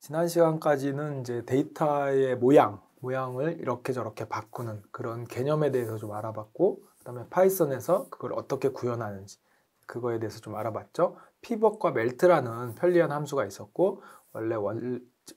지난 시간까지는 이제 데이터의 모양을 이렇게 저렇게 바꾸는 그런 개념에 대해서 좀 알아봤고, 그다음에 파이썬에서 그걸 어떻게 구현하는지 그거에 대해서 좀 알아봤죠. pivot과 melt라는 편리한 함수가 있었고, 원래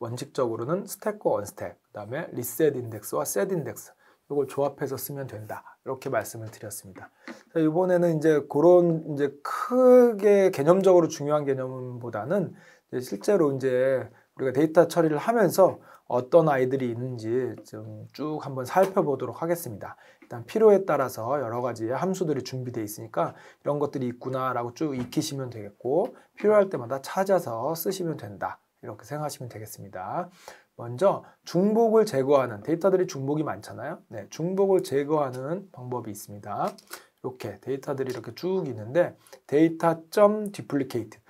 원칙적으로는 스택과 언스택, 그다음에 reset index와 set index 이걸 조합해서 쓰면 된다, 이렇게 말씀을 드렸습니다. 이번에는 이제 그런 이제 크게 개념적으로 중요한 개념보다는 실제로 이제 우리가 데이터 처리를 하면서 어떤 아이들이 있는지 좀 쭉 한번 살펴보도록 하겠습니다. 일단 필요에 따라서 여러 가지의 함수들이 준비되어 있으니까 이런 것들이 있구나라고 쭉 익히시면 되겠고, 필요할 때마다 찾아서 쓰시면 된다, 이렇게 생각하시면 되겠습니다. 먼저 중복을 제거하는, 데이터들이 중복이 많잖아요. 네, 중복을 제거하는 방법이 있습니다. 이렇게 데이터들이 이렇게 쭉 있는데 data.duplicate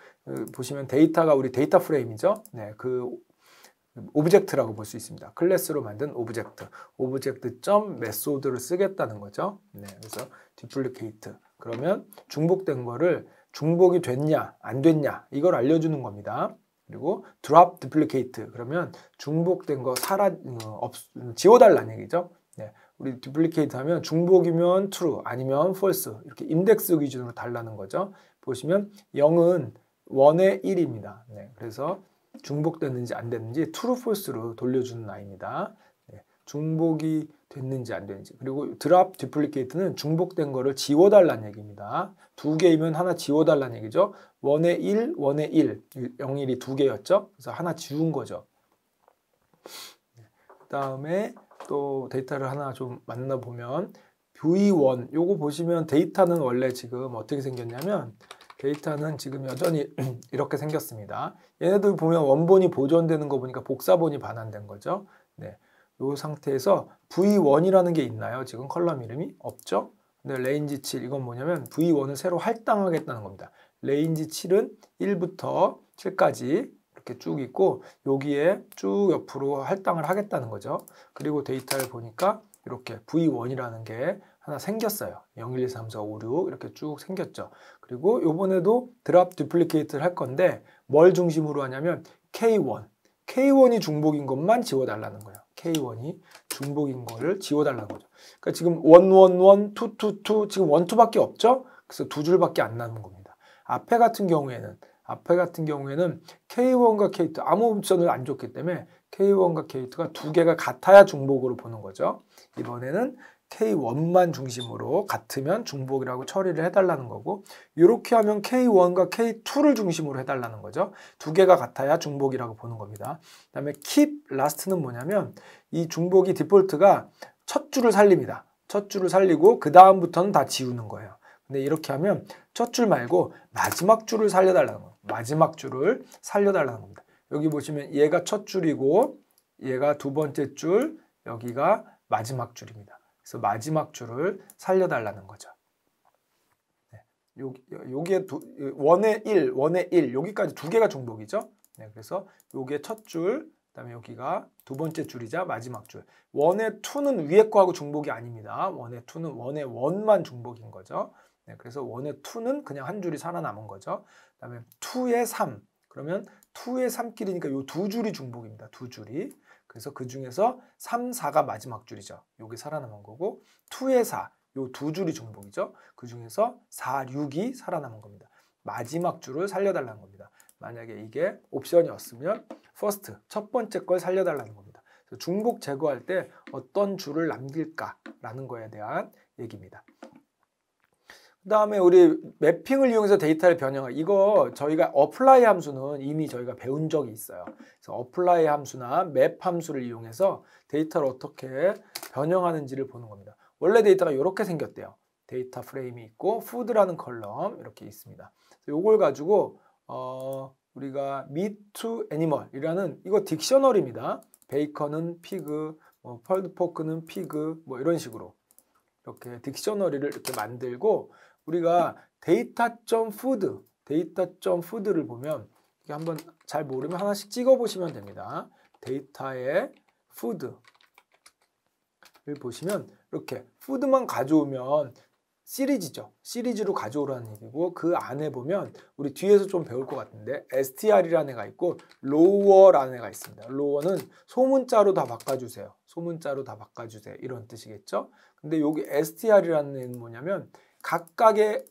보시면 데이터가 우리 데이터 프레임이죠. 네, 그 오브젝트라고 볼 수 있습니다. 클래스로 만든 오브젝트.method를 쓰겠다는 거죠. 네, 그래서 duplicate 그러면 중복된 거를 중복이 됐냐 안 됐냐 이걸 알려주는 겁니다. 그리고 drop duplicate 그러면 중복된 거 지워달라는 얘기죠. 네, 우리 duplicate 하면 중복이면 true 아니면 false 이렇게 인덱스 기준으로 달라는 거죠. 보시면 0은 1의 1입니다. 네, 그래서 중복됐는지 안 됐는지 true, false로 돌려주는 아이입니다. 네, 중복이 됐는지 안 됐는지. 그리고 drop duplicate는 중복된 거를 지워달라는 얘기입니다. 두 개이면 하나 지워달라는 얘기죠. 1의 1, 1의 1, 0, 1이 두 개였죠. 그래서 하나 지운 거죠. 그 다음에 또 데이터를 하나 좀 만나보면 V1, 요거 보시면 데이터는 원래 지금 어떻게 생겼냐면 데이터는 지금 여전히 이렇게 생겼습니다. 얘네들 보면 원본이 보존되는 거 보니까 복사본이 반환된 거죠. 네, 이 상태에서 V1이라는 게 있나요? 지금 컬럼 이름이 없죠? 근데 레인지 7, 이건 뭐냐면 V1을 새로 할당하겠다는 겁니다. 레인지 7은 1부터 7까지 이렇게 쭉 있고 여기에 쭉 옆으로 할당을 하겠다는 거죠. 그리고 데이터를 보니까 이렇게 V1이라는 게 하나 생겼어요. 0, 1, 2, 3, 4, 5, 6 이렇게 쭉 생겼죠. 그리고 요번에도 드랍 듀플리케이트를 할 건데 뭘 중심으로 하냐면 K1. K1이 중복인 것만 지워달라는 거예요. K1이 중복인 거를 지워달라는 거죠. 그러니까 지금 1, 1, 1, 2, 2, 2 지금 1, 2밖에 없죠? 그래서 두 줄밖에 안 남은 겁니다. 앞에 같은 경우에는 K1과 K2 아무 옵션을 안 줬기 때문에 K1과 K2가 두 개가 같아야 중복으로 보는 거죠. 이번에는 K1만 중심으로 같으면 중복이라고 처리를 해달라는 거고, 이렇게 하면 K1과 K2를 중심으로 해달라는 거죠. 두 개가 같아야 중복이라고 보는 겁니다. 그 다음에 keep last는 뭐냐면 이 중복이 디폴트가 첫 줄을 살립니다. 첫 줄을 살리고 그 다음부터는 다 지우는 거예요. 근데 이렇게 하면 첫 줄 말고 마지막 줄을 살려달라는 거예요. 마지막 줄을 살려달라는 겁니다. 여기 보시면 얘가 첫 줄이고 얘가 두 번째 줄, 여기가 마지막 줄입니다. 그래서 마지막 줄을 살려달라는 거죠. 네, 여기에 1의 1, 1의 1 여기까지 두 개가 중복이죠. 네, 그래서 여기에 첫 줄, 그다음에 여기가 두 번째 줄이자 마지막 줄. 1의 2는 위에 거하고 중복이 아닙니다. 1의 2는 1의 1만 중복인 거죠. 네, 그래서 1의 2는 그냥 한 줄이 살아남은 거죠. 그다음에 2의 3. 그러면 2의 3끼리니까 요 두 줄이 중복입니다. 두 줄이. 그래서 그 중에서 3, 4가 마지막 줄이죠. 여기 살아남은 거고 2의 4, 요 두 줄이 중복이죠. 그 중에서 4, 6이 살아남은 겁니다. 마지막 줄을 살려달라는 겁니다. 만약에 이게 옵션이었으면 first, 첫 번째 걸 살려달라는 겁니다. 그래서 중복 제거할 때 어떤 줄을 남길까라는 거에 대한 얘기입니다. 그 다음에 우리 매핑을 이용해서 데이터를 변형할, 이거 저희가 어플라이 함수는 이미 저희가 배운 적이 있어요. 그래서 어플라이 함수나 맵 함수를 이용해서 데이터를 어떻게 변형하는지를 보는 겁니다. 원래 데이터가 이렇게 생겼대요. 데이터 프레임이 있고 푸드라는 컬럼 이렇게 있습니다. 이걸 가지고 우리가 meat to animal이라는 이거 딕셔너리입니다. 베이컨은 피그, 펄드 포크는 피그, 뭐 이런 식으로 이렇게 딕셔너리를 이렇게 만들고 우리가 data.food를 보면 이게 한번 잘 모르면 하나씩 찍어 보시면 됩니다. 데이터의 food를 보시면 이렇게 food만 가져오면 시리즈죠. 시리즈로 가져오라는 얘기고 그 안에 보면 우리 뒤에서 좀 배울 것 같은데 str이라는 애가 있고 lower라는 애가 있습니다. lower는 소문자로 다 바꿔주세요. 소문자로 다 바꿔주세요. 이런 뜻이겠죠. 근데 여기 str이라는 애는 뭐냐면 각각의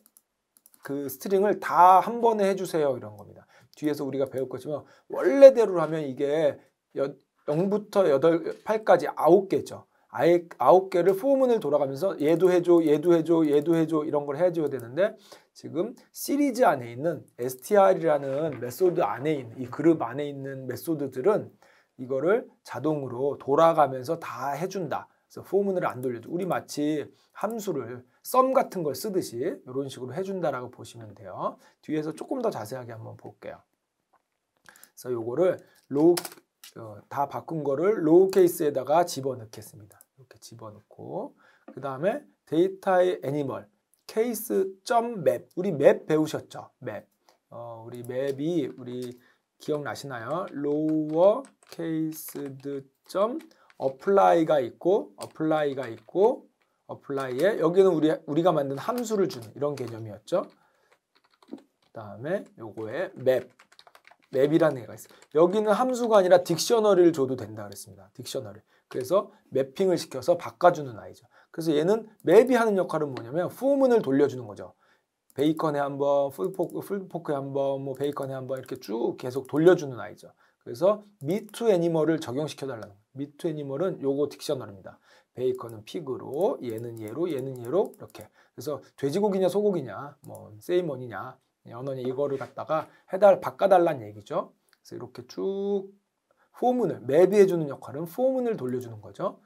그 스트링을 다 한 번에 해주세요. 이런 겁니다. 뒤에서 우리가 배울 거지만 원래대로 하면 이게 0부터 8까지 9개죠. 아예 9개를 포문을 돌아가면서 얘도 해줘, 얘도 해줘, 얘도 해줘 이런 걸 해줘야 되는데 지금 시리즈 안에 있는 str이라는 메소드 안에 있는 이 그룹 안에 있는 메소드들은 이거를 자동으로 돌아가면서 다 해준다. 그래서 포문을 안 돌려줘. 우리 마치 함수를 썸 같은 걸 쓰듯이 이런 식으로 해준다라고 보시면 돼요. 뒤에서 조금 더 자세하게 한번 볼게요. 그래서 요거를 다 바꾼 거를 로우 케이스에다가 집어넣겠습니다. 이렇게 집어넣고 그 다음에 데이터의 애니멀 케이스.맵 우리 맵 배우셨죠? 맵 우리 맵이 우리 기억나시나요? lower cased apply가 있고 apply에 여기는 우리가 만든 함수를 주는 이런 개념이었죠. 그 다음에 요거에 맵이라는 애가 있어요. 여기는 함수가 아니라 딕셔너리를 줘도 된다 그랬습니다. 딕셔너리. 그래서 매핑을 시켜서 바꿔주는 아이죠. 그래서 얘는 맵이 하는 역할은 뭐냐면 포문을 돌려주는 거죠. 베이컨에 한번, 풀포크에 한번, 뭐 베이컨에 한번 이렇게 쭉 계속 돌려주는 아이죠. 그래서 미투 애니멀을 적용시켜달라는 거예요. 미투 애니멀은 요거 딕셔너리입니다. 베이컨은 픽으로, 얘는 얘로, 얘는 얘로 이렇게. 그래서 돼지고기냐 소고기냐, 뭐 세이먼이냐, 연어냐 이거를 갖다가 바꿔달라는 얘기죠. 그래서 이렇게 쭉 포문을 매비해주는 역할은 포문을 돌려주는 거죠.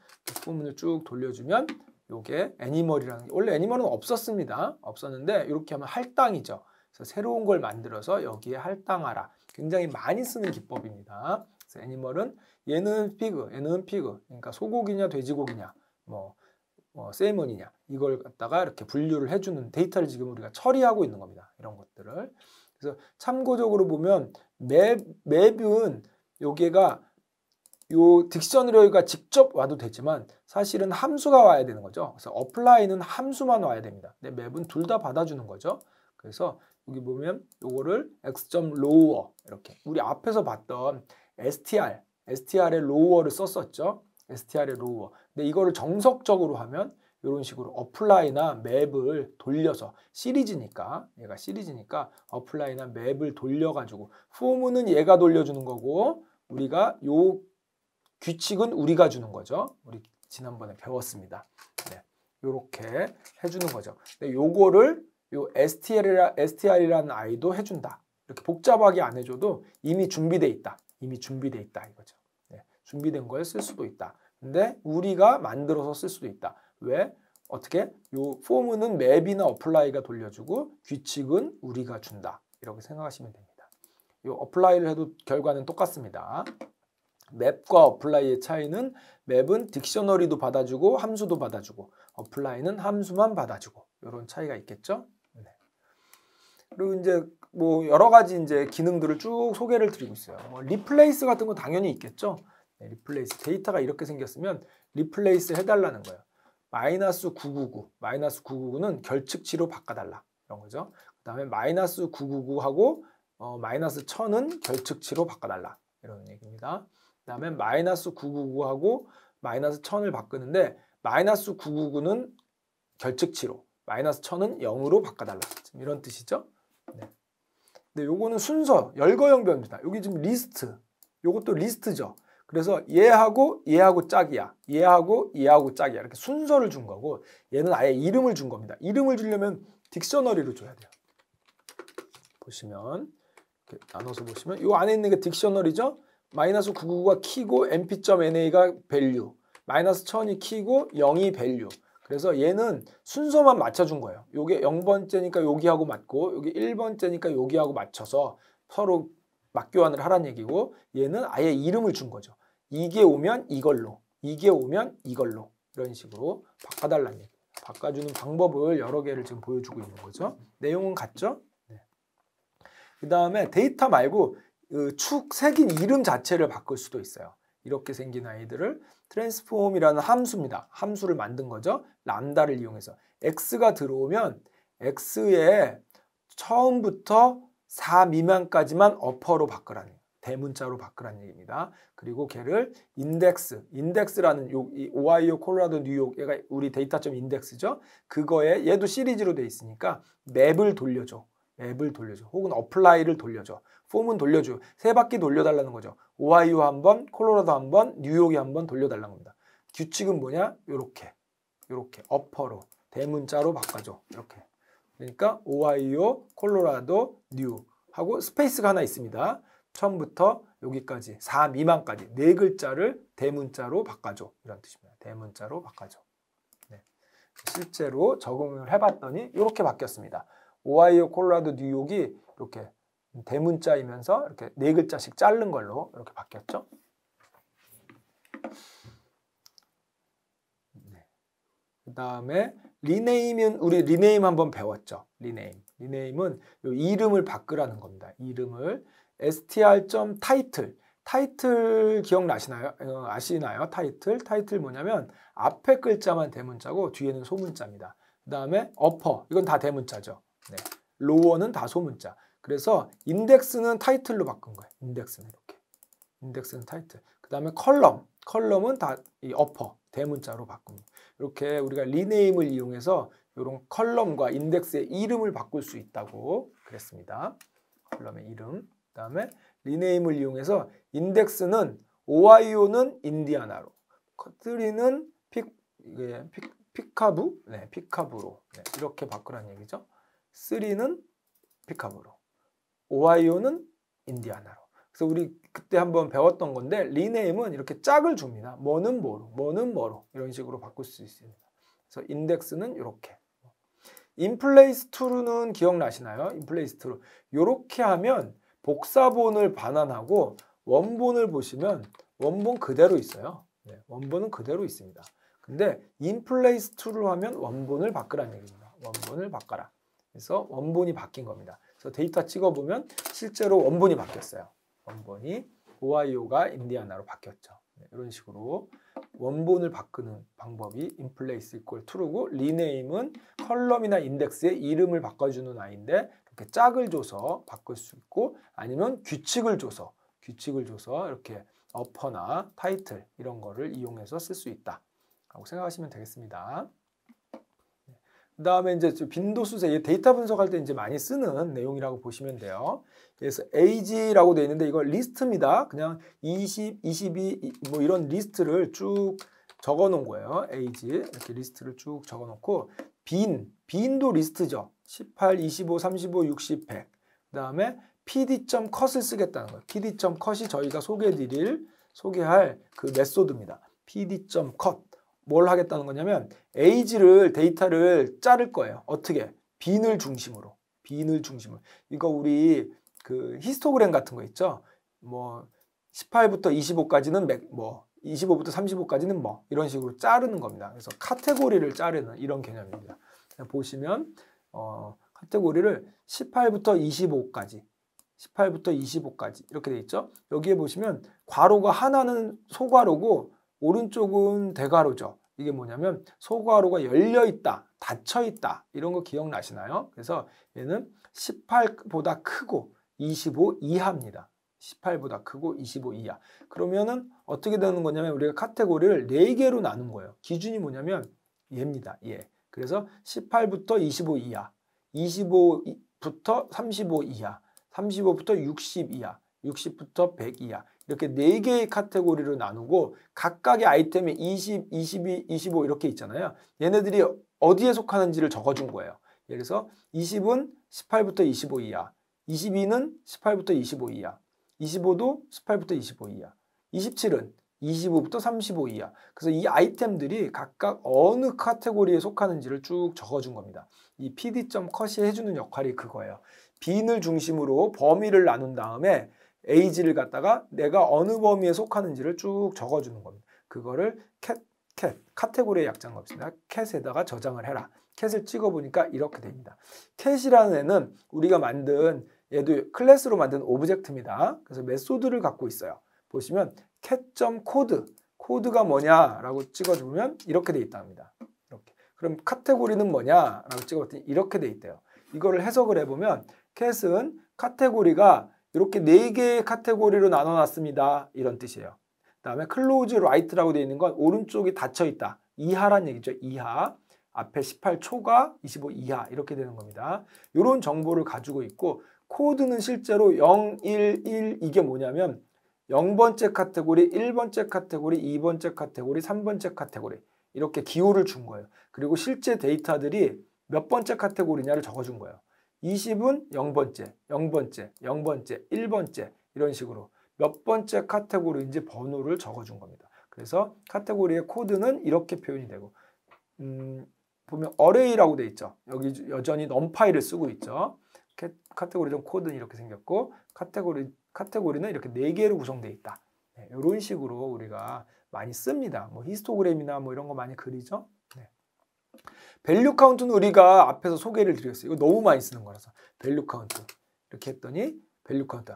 포문을 쭉 돌려주면 요게 애니멀이라는 게 원래 애니멀은 없었습니다. 없었는데 이렇게 하면 할당이죠. 그래서 새로운 걸 만들어서 여기에 할당하라. 굉장히 많이 쓰는 기법입니다. 그래서 애니멀은 얘는 피그, 얘는 피그. 그러니까 소고기냐 돼지고기냐 뭐 세이먼이냐 이걸 갖다가 이렇게 분류를 해주는 데이터를 지금 우리가 처리하고 있는 겁니다. 이런 것들을. 그래서 참고적으로 보면 맵은 여기가 요 딕셔너리가 직접 와도 되지만 사실은 함수가 와야 되는 거죠. 그래서 apply는 함수만 와야 됩니다. 근데 맵은 둘 다 받아주는 거죠. 그래서 여기 보면 요거를 x.lower 이렇게 우리 앞에서 봤던 str의 lower를 썼었죠. str의 lower. 근데 이거를 정석적으로 하면 이런 식으로 apply나 맵을 돌려서 시리즈니까 얘가 시리즈니까 apply나 맵을 돌려가지고 포문은 얘가 돌려주는 거고 우리가 요 규칙은 우리가 주는 거죠. 우리 지난번에 배웠습니다. 네, 요렇게 해주는 거죠. 근데 요거를 요 str이라는 아이도 해준다. 이렇게 복잡하게 안 해줘도 이미 준비돼 있다. 이미 준비돼 있다 이거죠. 네, 준비된 걸 쓸 수도 있다. 근데 우리가 만들어서 쓸 수도 있다. 왜? 어떻게? 요 포문은 맵이나 어플라이가 돌려주고 규칙은 우리가 준다. 이렇게 생각하시면 됩니다. 요 어플라이를 해도 결과는 똑같습니다. 맵과 어플라이의 차이는 맵은 딕셔너리도 받아주고 함수도 받아주고 어플라이는 함수만 받아주고 이런 차이가 있겠죠. 네. 그리고 이제 뭐 여러 가지 이제 기능들을 쭉 소개를 드리고 있어요. 뭐 리플레이스 같은 거 당연히 있겠죠. 네, 리플레이스 데이터가 이렇게 생겼으면 리플레이스 해달라는 거예요. 마이너스 999는 결측치로 바꿔달라 이런 거죠. 그 다음에 마이너스 999하고 마이너스 1000은 결측치로 바꿔달라 이런 얘기입니다. 그 다음에 마이너스 999하고 마이너스 1000을 바꾸는데 마이너스 999는 결측치로 마이너스 1000은 0으로 바꿔달라 지금 이런 뜻이죠. 네. 근데 요거는 순서 열거형 변입니다. 여기 지금 리스트 요것도 리스트죠. 그래서 얘하고 짝이야. 얘하고 짝이야. 이렇게 순서를 준 거고 얘는 아예 이름을 준 겁니다. 이름을 주려면 딕셔너리로 줘야 돼요. 보시면 이렇게 나눠서 보시면 요 안에 있는 게 딕셔너리죠. 마이너스 999가 키고 mp.na가 밸류 마이너스 1000이 키고 0이 밸류 그래서 얘는 순서만 맞춰준 거예요. 요게 0번째니까 여기하고 맞고 여기 1번째니까 여기하고 맞춰서 서로 맞교환을 하라는 얘기고 얘는 아예 이름을 준 거죠. 이게 오면 이걸로 이게 오면 이걸로 이런 식으로 바꿔달라는 얘기 바꿔주는 방법을 여러 개를 지금 보여주고 있는 거죠. 내용은 같죠? 네. 그 다음에 데이터 말고 축 새긴 이름 자체를 바꿀 수도 있어요. 이렇게 생긴 아이들을 트랜스폼이라는 함수입니다. 함수를 만든 거죠. 람다를 이용해서. x가 들어오면 x에 처음부터 4 미만까지만 어퍼로 바꾸라는 대문자로 바꾸라는 얘기입니다. 그리고 걔를 인덱스라는 이 오하이오, 콜로라도, 뉴욕 얘가 우리 데이터점 인덱스죠. 그거에 얘도 시리즈로 돼 있으니까 맵을 돌려줘. 혹은 어플라이를 돌려줘. 폼은 돌려줘. 3바퀴 돌려달라는 거죠. 오하이오 한 번, 콜로라도 한 번, 뉴욕이 한 번 돌려달라는 겁니다. 규칙은 뭐냐? 요렇게 어퍼로 대문자로 바꿔줘. 이렇게. 그러니까 오하이오, 콜로라도, 뉴 하고 스페이스가 하나 있습니다. 처음부터 여기까지 4 미만까지 4글자를 대문자로 바꿔줘. 이런 뜻입니다. 대문자로 바꿔줘. 네. 실제로 적응을 해봤더니 이렇게 바뀌었습니다. 오하이오, 콜로라도, 뉴욕이 이렇게 대문자이면서 이렇게 4글자씩 자른 걸로 이렇게 바뀌었죠. 네. 그 다음에 리네임은 우리 리네임 한번 배웠죠. 리네임은 요 이름을 바꾸라는 겁니다. 이름을 str.title 기억나시나요? 아시나요? 타이틀 뭐냐면 앞에 글자만 대문자고 뒤에는 소문자입니다. 그 다음에 upper 이건 다 대문자죠. 네. lower는 다 소문자. 그래서 인덱스는 타이틀로 바꾼 거예요. 인덱스는 이렇게. 인덱스는 타이틀. 그 다음에 컬럼은 다 이 upper 대문자로 바꿉니다. 이렇게 우리가 리네임을 이용해서 이런 컬럼과 인덱스의 이름을 바꿀 수 있다고 그랬습니다. 컬럼의 이름. 그 다음에 리네임을 이용해서 인덱스는 오하이오는 인디아나로, 3는 피카부로 이렇게 바꾸라는 얘기죠. 3는 피카부로, 오하이오는 인디아나로. 그래서 우리 그때 한번 배웠던 건데 리네임은 이렇게 짝을 줍니다. 뭐는 뭐로 이런 식으로 바꿀 수 있습니다. 그래서 인덱스는 이렇게. 인플레이스 트루는 기억나시나요? 인플레이스 트루. 이렇게 하면 복사본을 반환하고 원본을 보시면 원본 그대로 있어요. 네, 원본은 그대로 있습니다. 근데 인플레이스 트루로 하면 원본을 바꾸라는 얘기입니다. 원본을 바꿔라. 그래서 원본이 바뀐 겁니다. 그래서 데이터 찍어보면 실제로 원본이 바뀌었어요. 원본이 오하이오가 인디아나로 바뀌었죠. 네, 이런 식으로 원본을 바꾸는 방법이 인플레이스 이퀄 true고 리네임은 컬럼이나 인덱스의 이름을 바꿔주는 아이인데 이렇게 짝을 줘서 바꿀 수 있고 아니면 규칙을 줘서 이렇게 어퍼나 타이틀 이런 거를 이용해서 쓸 수 있다 라고 생각하시면 되겠습니다. 그 다음에 이제 빈도수세 데이터 분석할 때 이제 많이 쓰는 내용이라고 보시면 돼요. 그래서 age라고 되어 있는데 이거 리스트입니다. 그냥 20, 22 뭐 이런 리스트를 쭉 적어 놓은 거예요. age 이렇게 리스트를 쭉 적어 놓고 빈도 리스트죠. 18, 25, 35, 60, 100. 그 다음에 pd.cut을 쓰겠다는 거예요. pd.cut이 저희가 소개할 그 메소드입니다. pd.cut. 뭘 하겠다는 거냐면 age를 데이터를 자를 거예요. 어떻게? 빈을 중심으로. 이거 우리 그 히스토그램 같은 거 있죠. 뭐 18부터 25까지는 25부터 35까지는 이런 식으로 자르는 겁니다. 그래서 카테고리를 자르는 이런 개념입니다. 보시면 카테고리를 18부터 25까지 이렇게 돼 있죠. 여기에 보시면 괄호가 하나는 소괄호고 오른쪽은 대괄호죠. 이게 뭐냐면 소괄호가 열려있다, 닫혀있다 이런 거 기억나시나요? 그래서 얘는 18보다 크고 25 이하입니다. 18보다 크고 25 이하. 그러면은 어떻게 되는 거냐면 우리가 카테고리를 4개로 나눈 거예요. 기준이 뭐냐면 얘입니다. 얘. 그래서 18부터 25 이하, 25부터 35 이하, 35부터 60 이하, 60부터 100 이하 이렇게 4개의 카테고리로 나누고 각각의 아이템에 20, 22, 25 이렇게 있잖아요. 얘네들이 어디에 속하는지를 적어준 거예요. 예를 들어서 20은 18부터 25 이하, 22는 18부터 25 이하, 25도 18부터 25 이하, 27은 25부터 35 이하. 그래서 이 아이템들이 각각 어느 카테고리에 속하는지를 쭉 적어준 겁니다. 이 pd.cut이 해주는 역할이 그거예요. 빈을 중심으로 범위를 나눈 다음에 age를 갖다가 내가 어느 범위에 속하는지를 쭉 적어주는 겁니다. 그거를 카테고리의 약자가 없습니다. cat에다가 저장을 해라. cat을 찍어보니까 이렇게 됩니다. cat이라는 애는 우리가 만든 얘도 클래스로 만든 오브젝트입니다. 그래서 메소드를 갖고 있어요. 보시면 cat.code 코드가 뭐냐라고 찍어주면 이렇게 돼 있답니다. 이렇게. 그럼 카테고리는 뭐냐라고 찍어봤더니 이렇게 돼 있대요. 이거를 해석을 해보면 cat은 카테고리가 이렇게 4개의 카테고리로 나눠놨습니다. 이런 뜻이에요. 그 다음에 close right라고 되어 있는 건 오른쪽이 닫혀 있다. 이하란 얘기죠. 이하. 앞에 18 초과 25 이하 이렇게 되는 겁니다. 이런 정보를 가지고 있고 코드는 실제로 0, 1, 1 이게 뭐냐면 0번째 카테고리, 1번째 카테고리, 2번째 카테고리, 3번째 카테고리 이렇게 기호를 준 거예요. 그리고 실제 데이터들이 몇 번째 카테고리냐를 적어준 거예요. 20은 0번째, 0번째, 0번째, 1번째 이런 식으로 몇 번째 카테고리인지 번호를 적어준 겁니다. 그래서 카테고리의 코드는 이렇게 표현이 되고 보면 array라고 돼 있죠. 여기 여전히 num파이를 쓰고 있죠. 카테고리 코드는 이렇게 생겼고 카테고리는 이렇게 4개로 구성되어 있다. 네, 이런 식으로 우리가 많이 씁니다. 뭐 히스토그램이나 뭐 이런 거 많이 그리죠. 네. 밸류 카운트는 우리가 앞에서 소개를 드렸어요. 이거 너무 많이 쓰는 거라서 밸류 카운트 이렇게 했더니 밸류 카운트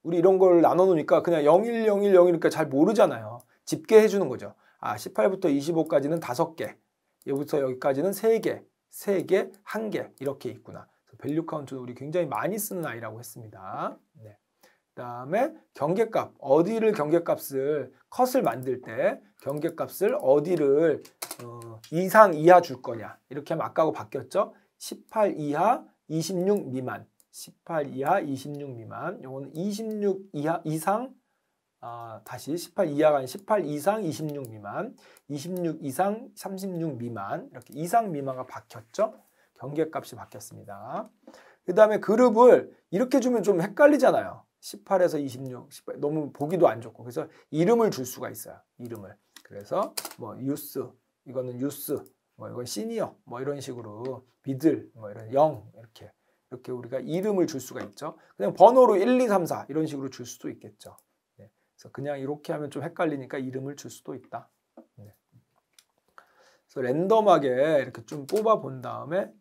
우리 이런 걸 나눠 놓으니까 그냥 01, 01, 0이니까 잘 모르잖아요. 집계해 주는 거죠. 18부터 25까지는 5개 여기부터 여기까지는 3개, 3개, 1개 이렇게 있구나. 밸류 카운트는 우리 굉장히 많이 쓰는 아이라고 했습니다. 네. 그 다음에 경계값, 어디를 경계값을 컷을 만들 때 경계값을 어디를 이상 이하 줄 거냐 이렇게 하면 아까하고 바뀌었죠. 18 이하 26 미만 18 이하 26 미만 요거는 26 이하 이상 다시 18 이하가 아닌 18 이상 26 미만 26 이상 36 미만 이렇게 이상 미만가 바뀌었죠. 경계값이 바뀌었습니다. 그 다음에 그룹을 이렇게 주면 좀 헷갈리잖아요. 18에서 26, 18, 너무 보기도 안 좋고 그래서 이름을 줄 수가 있어요. 이름을. 그래서 뭐 유스, 이거는 유스, 뭐 이건 시니어, 뭐 이런 식으로 미들, 뭐 이런 영 이렇게 우리가 이름을 줄 수가 있죠. 그냥 번호로 1, 2, 3, 4 이런 식으로 줄 수도 있겠죠. 네. 그래서 그냥 이렇게 하면 좀 헷갈리니까 이름을 줄 수도 있다. 네. 그래서 랜덤하게 이렇게 좀 뽑아 본 다음에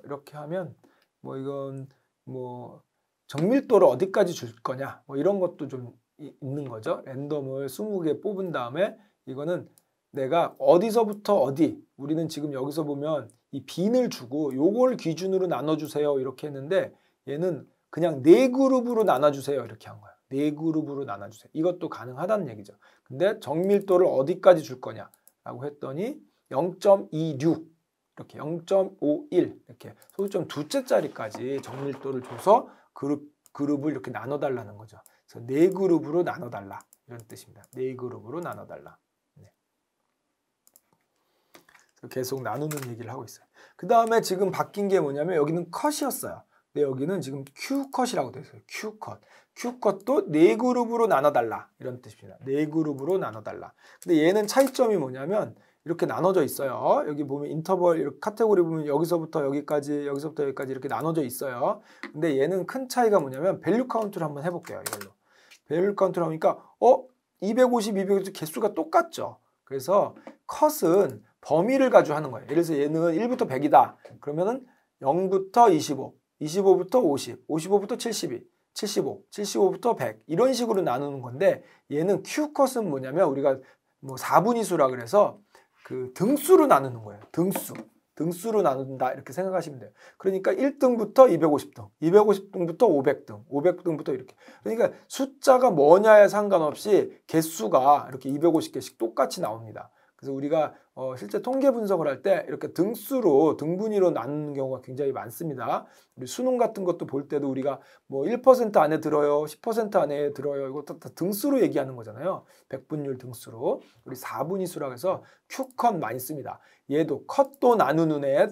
이렇게 하면 뭐 이건 뭐 정밀도를 어디까지 줄 거냐 뭐 이런 것도 좀 있는 거죠. 랜덤을 20개 뽑은 다음에 이거는 내가 어디서부터 어디 우리는 지금 여기서 보면 이 빈을 주고 요걸 기준으로 나눠주세요 이렇게 했는데 얘는 그냥 4그룹으로 나눠주세요 이렇게 한 거예요. 4그룹으로 나눠주세요. 이것도 가능하다는 얘기죠. 근데 정밀도를 어디까지 줄 거냐 라고 했더니 0.26 이렇게 0.51 이렇게 소수점 두째 자리까지 정밀도를 줘서 그룹을 이렇게 나눠달라는 거죠. 그래서 4그룹으로 나눠달라 이런 뜻입니다. 4그룹으로 나눠달라. 네. 계속 나누는 얘기를 하고 있어요. 그 다음에 지금 바뀐 게 뭐냐면 여기는 컷이었어요. 근데 여기는 지금 Q컷이라고 되어 있어요. Q컷. Q컷도 4그룹으로 나눠달라 이런 뜻입니다. 4그룹으로 나눠달라. 근데 얘는 차이점이 뭐냐면 이렇게 나눠져 있어요. 여기 보면 인터벌 이렇게 카테고리 보면 여기서부터 여기까지 여기서부터 여기까지 이렇게 나눠져 있어요. 근데 얘는 큰 차이가 뭐냐면 밸류 카운트를 한번 해볼게요. 이걸로 밸류 카운트를 하니까 250, 250 개수가 똑같죠. 그래서 컷은 범위를 가지고 하는 거예요. 예를 들어서 얘는 1부터 100이다. 그러면은 0부터 25, 25부터 50, 55부터 72, 75, 75부터 100 이런 식으로 나누는 건데 얘는 Q컷은 뭐냐면 우리가 뭐 4분위수라 그래서 그 등수로 나누는 거예요. 등수로 나눈다 이렇게 생각하시면 돼요. 그러니까 1등부터 250등, 250등부터 500등, 500등부터 이렇게. 그러니까 숫자가 뭐냐에 상관없이 개수가 이렇게 250개씩 똑같이 나옵니다. 그래서 우리가 실제 통계 분석을 할 때 이렇게 등수로 등분위로 나누는 경우가 굉장히 많습니다. 우리 수능 같은 것도 볼 때도 우리가 뭐 1% 안에 들어요, 10% 안에 들어요. 이거 다 등수로 얘기하는 거잖아요. 백분율 등수로. 우리 4분위수라고 해서 Q컷 많이 씁니다. 얘도 컷도 나누는 애,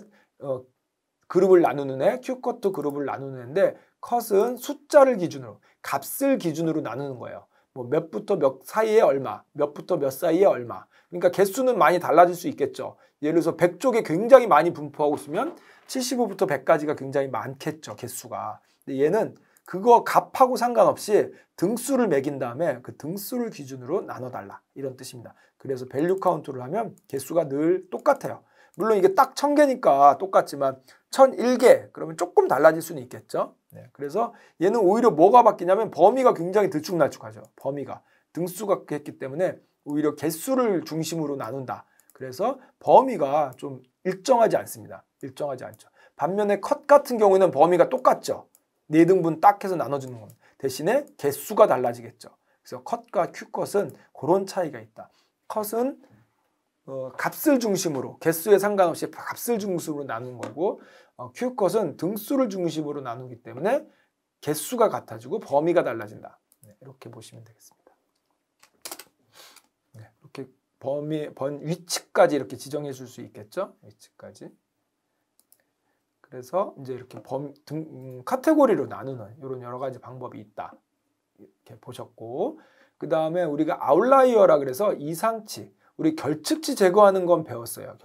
그룹을 나누는 애, Q컷도 그룹을 나누는 애인데 컷은 숫자를 기준으로, 값을 기준으로 나누는 거예요. 뭐 몇부터 몇 사이에 얼마, 몇부터 몇 사이에 얼마. 그러니까 개수는 많이 달라질 수 있겠죠. 예를 들어서 100쪽에 굉장히 많이 분포하고 있으면 75부터 100까지가 굉장히 많겠죠. 개수가. 근데 얘는 그거 값하고 상관없이 등수를 매긴 다음에 그 등수를 기준으로 나눠달라. 이런 뜻입니다. 그래서 밸류 카운트를 하면 개수가 늘 똑같아요. 물론 이게 딱 1000개니까 똑같지만 1001개 그러면 조금 달라질 수는 있겠죠. 네, 그래서 얘는 오히려 뭐가 바뀌냐면 범위가 굉장히 들쭉날쭉하죠. 범위가 등수가 했기 때문에 오히려 개수를 중심으로 나눈다. 그래서 범위가 좀 일정하지 않습니다. 일정하지 않죠. 반면에 컷 같은 경우는 범위가 똑같죠. 4등분 딱 해서 나눠주는 겁니다. 대신에 개수가 달라지겠죠. 그래서 컷과 큐컷은 그런 차이가 있다. 컷은 값을 중심으로, 개수에 상관없이 값을 중심으로 나눈 거고, 큐컷은 등수를 중심으로 나누기 때문에 개수가 같아지고 범위가 달라진다. 네, 이렇게 보시면 되겠습니다. 네, 이렇게 위치까지 이렇게 지정해 줄 수 있겠죠. 위치까지. 그래서 이제 이렇게 카테고리로 나누는 이런 여러 가지 방법이 있다. 이렇게 보셨고, 그 다음에 우리가 아웃라이어라 그래서 이상치, 우리 결측치 제거하는 건 배웠어요.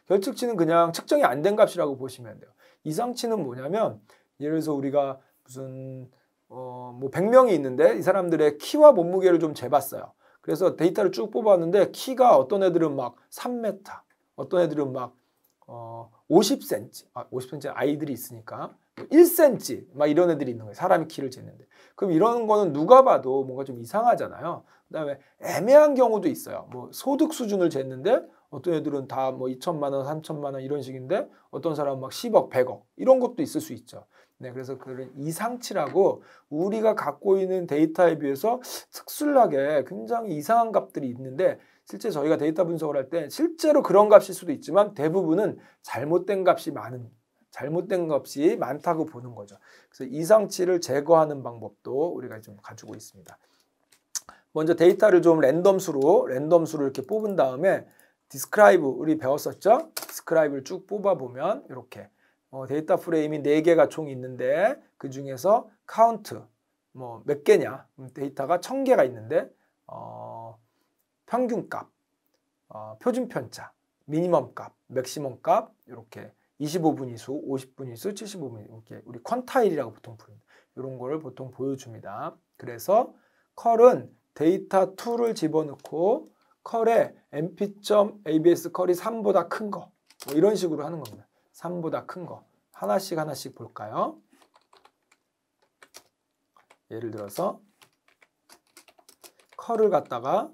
결측치는 그냥 측정이 안 된 값이라고 보시면 돼요. 이상치는 뭐냐면, 예를 들어서 우리가 무슨 뭐 100명이 있는데 이 사람들의 키와 몸무게를 좀 재봤어요. 그래서 데이터를 쭉 뽑았는데 키가 어떤 애들은 막 3m, 어떤 애들은 막 50cm, 50cm 아이들이 있으니까 1cm 막 이런 애들이 있는 거예요. 사람이 키를 재는데. 그럼 이런 거는 누가 봐도 뭔가 좀 이상하잖아요. 그다음에 애매한 경우도 있어요. 뭐 소득 수준을 쟀는데 어떤 애들은 다 뭐 2천만 원, 3천만 원 이런 식인데 어떤 사람은 막 10억, 100억 이런 것도 있을 수 있죠. 네, 그래서 그런 이상치라고 우리가 갖고 있는 데이터에 비해서 특출나게 굉장히 이상한 값들이 있는데 실제 저희가 데이터 분석을 할 때 실제로 그런 값일 수도 있지만 대부분은 잘못된 값이 많다고 보는 거죠. 그래서 이상치를 제거하는 방법도 우리가 좀 가지고 있습니다. 먼저 데이터를 좀 랜덤수로 이렇게 뽑은 다음에 디스크라이브 우리 배웠었죠? 디스크라이브를 쭉 뽑아보면 이렇게 데이터 프레임이 4개가 총 있는데 그 중에서 카운트 뭐 몇 개냐? 데이터가 1000개가 있는데 평균값, 표준 편차, 미니멈 값, 맥시멈 값 이렇게 25분위수, 50분위수, 75분위수 이렇게 우리 퀀타일이라고 보통 부릅니다. 이런 거를 보통 보여줍니다. 그래서 컬은 데이터 2를 집어넣고 컬에 mp.abs 컬이 3보다 큰 거 뭐 이런 식으로 하는 겁니다. 3보다 큰 거 하나씩 볼까요? 예를 들어서 컬을 갖다가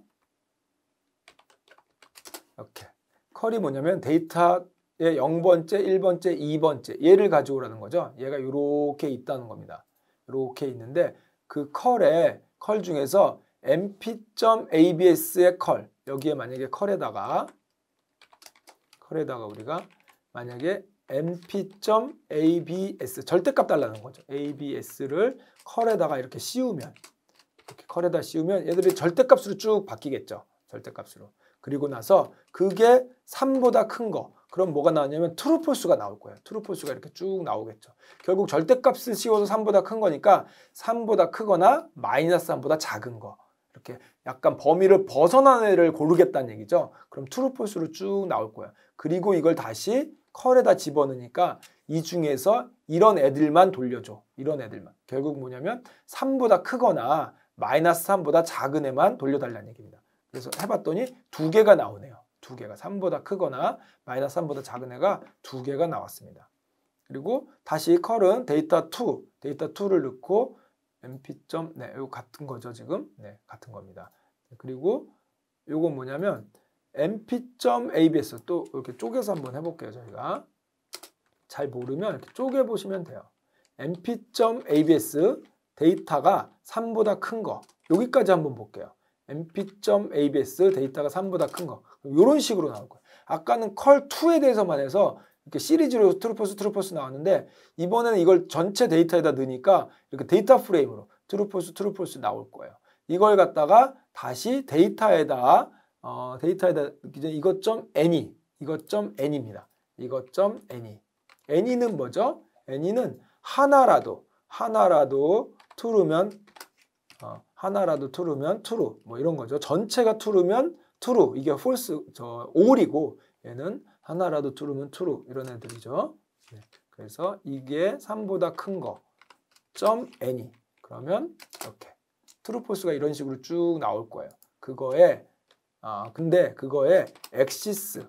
이렇게 컬이 뭐냐면 데이터의 0번째, 1번째, 2번째 얘를 가지고 오라는 거죠. 얘가 이렇게 있다는 겁니다. 이렇게 있는데 그 컬 중에서 mp.abs의 컬 여기에 만약에 컬에다가 우리가 만약에 mp.abs 절대값 달라는 거죠. abs를 컬에다가 이렇게 씌우면 얘들이 절대값으로 쭉 바뀌겠죠. 절대값으로. 그리고 나서 그게 3보다 큰 거. 그럼 뭐가 나오냐면 트루 폴스가 나올 거예요. 트루 폴스가 이렇게 쭉 나오겠죠. 결국 절대값을 씌워서 3보다 큰 거니까 3보다 크거나 마이너스 3보다 작은 거. 이렇게 약간 범위를 벗어난 애를 고르겠다는 얘기죠. 그럼 트루 폴스로 쭉 나올 거예요. 그리고 이걸 다시 컬에다 집어넣으니까 이 중에서 이런 애들만 돌려줘. 이런 애들만. 결국 뭐냐면 3보다 크거나 마이너스 3보다 작은 애만 돌려달라는 얘기입니다. 그래서 해봤더니 2개가 나오네요. 2개가 3보다 크거나 마이너스 3보다 작은 애가 2개가 나왔습니다. 그리고 다시 컬은 데이터 2를 넣고 mp. 네, 이거 같은 거죠 지금? 네, 같은 겁니다. 그리고 이건 뭐냐면 mp.abs 또 이렇게 쪼개서 한번 해볼게요. 저희가 잘 모르면 이렇게 쪼개 보시면 돼요. mp.abs 데이터가 3보다 큰 거 여기까지 한번 볼게요. mp.abs 데이터가 3보다 큰 거 이런 식으로 나올 거예요. 아까는 컬2에 대해서만 해서 이렇게 시리즈로 트루폴스 나왔는데 이번에는 이걸 전체 데이터에다 넣으니까 이렇게 데이터 프레임으로 트루폴스 나올 거예요. 이걸 갖다가 다시 데이터에다 이제 이것.n입니다. n이는 뭐죠? n이는 하나라도 트루면 true 뭐 이런 거죠. 전체가 true면 true 이게 false all이고 얘는 하나라도 true면 true 이런 애들이죠. 네. 그래서 이게 3보다 큰 거 .n이 그러면 이렇게 true false가 이런 식으로 쭉 나올 거예요. 근데 그거에 엑시스가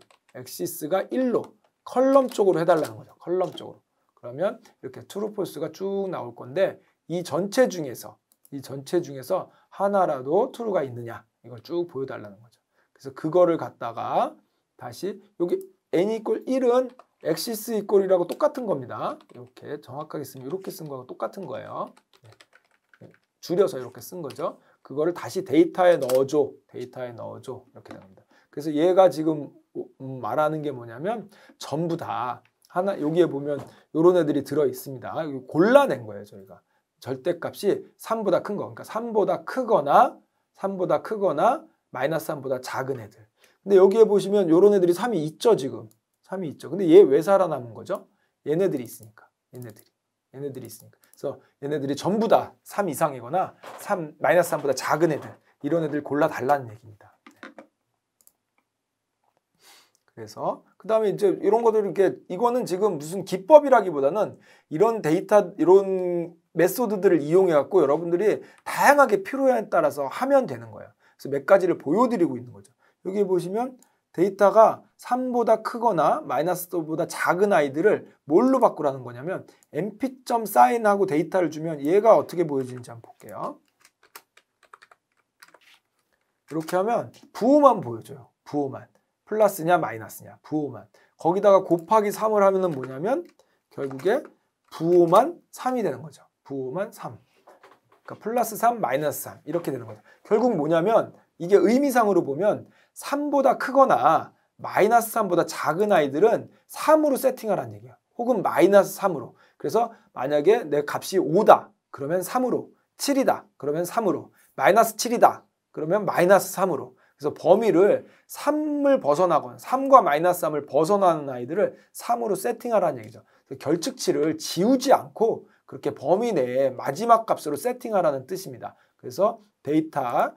1로 컬럼 쪽으로 해달라는 거죠. 컬럼 쪽으로. 그러면 이렇게 true false가 쭉 나올 건데 이 전체 중에서 하나라도 true가 있느냐 이걸 쭉 보여달라는 거죠. 그래서 그거를 갖다가 다시 여기 n 이퀄 1은 axis 이퀄이라고 똑같은 겁니다. 이렇게 정확하게 쓰면 이렇게 쓴 거하고 똑같은 거예요. 줄여서 이렇게 쓴 거죠. 그거를 다시 데이터에 넣어줘. 데이터에 넣어줘. 이렇게 됩니다. 그래서 얘가 지금 말하는 게 뭐냐면 전부 다 하나 여기에 보면 이런 애들이 들어 있습니다. 골라낸 거예요, 저희가. 절대값이 3보다 큰 거. 그러니까 3보다 크거나 마이너스 3보다 작은 애들. 근데 여기에 보시면 이런 애들이 3이 있죠, 지금. 3이 있죠. 근데 얘 왜 살아남은 거죠? 얘네들이 있으니까. 얘네들이 있으니까. 그래서 얘네들이 전부 다 3 이상이거나 마이너스 3보다 작은 애들. 이런 애들 골라달라는 얘기입니다. 그래서 그 다음에 이제 이런 것들 이렇게 이거는 지금 무슨 기법이라기보다는 이런 데이터 이런 메소드들을 이용해 갖고 여러분들이 다양하게 필요에 따라서 하면 되는 거예요. 그래서 몇 가지를 보여드리고 있는 거죠. 여기 보시면 데이터가 3보다 크거나 마이너스 4보다 작은 아이들을 뭘로 바꾸라는 거냐면 np.sign하고 데이터를 주면 얘가 어떻게 보여지는지 한번 볼게요. 이렇게 하면 부호만 보여줘요. 부호만. 플러스냐 마이너스냐 부호만. 거기다가 곱하기 3을 하면은 뭐냐면 결국에 부호만 3이 되는 거죠. 부호만 3. 그러니까 플러스 3 마이너스 3 이렇게 되는 거죠. 결국 뭐냐면 이게 의미상으로 보면 3보다 크거나 마이너스 3보다 작은 아이들은 3으로 세팅하라는 얘기예요. 혹은 마이너스 3으로. 그래서 만약에 내 값이 5다. 그러면 3으로. 7이다. 그러면 3으로. 마이너스 7이다. 그러면 마이너스 3으로. 그래서 범위를 3을 벗어나거나 3과 마이너스 3을 벗어나는 아이들을 3으로 세팅하라는 얘기죠. 결측치를 지우지 않고 그렇게 범위 내에 마지막 값으로 세팅하라는 뜻입니다. 그래서 데이터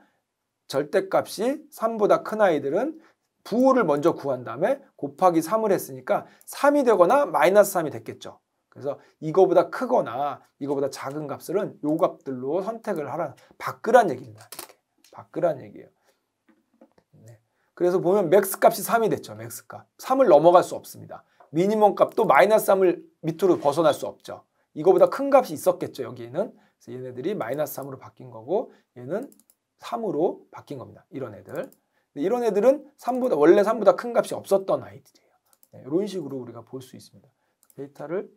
절대값이 3보다 큰 아이들은 부호를 먼저 구한 다음에 곱하기 3을 했으니까 3이 되거나 마이너스 3이 됐겠죠. 그래서 이거보다 크거나 이거보다 작은 값들은 요 값들로 선택을 하라. 바꾸란 얘기입니다. 이렇게. 바꾸란 얘기예요. 그래서 보면 맥스 값이 3이 됐죠. 맥스 값. 3을 넘어갈 수 없습니다. 미니멈 값도 마이너스 3을 밑으로 벗어날 수 없죠. 이거보다 큰 값이 있었겠죠. 여기에는. 그래서 얘네들이 마이너스 3으로 바뀐 거고 얘는 3으로 바뀐 겁니다. 이런 애들. 이런 애들은 원래 3보다 큰 값이 없었던 아이들이에요. 네, 이런 식으로 우리가 볼 수 있습니다. 데이터를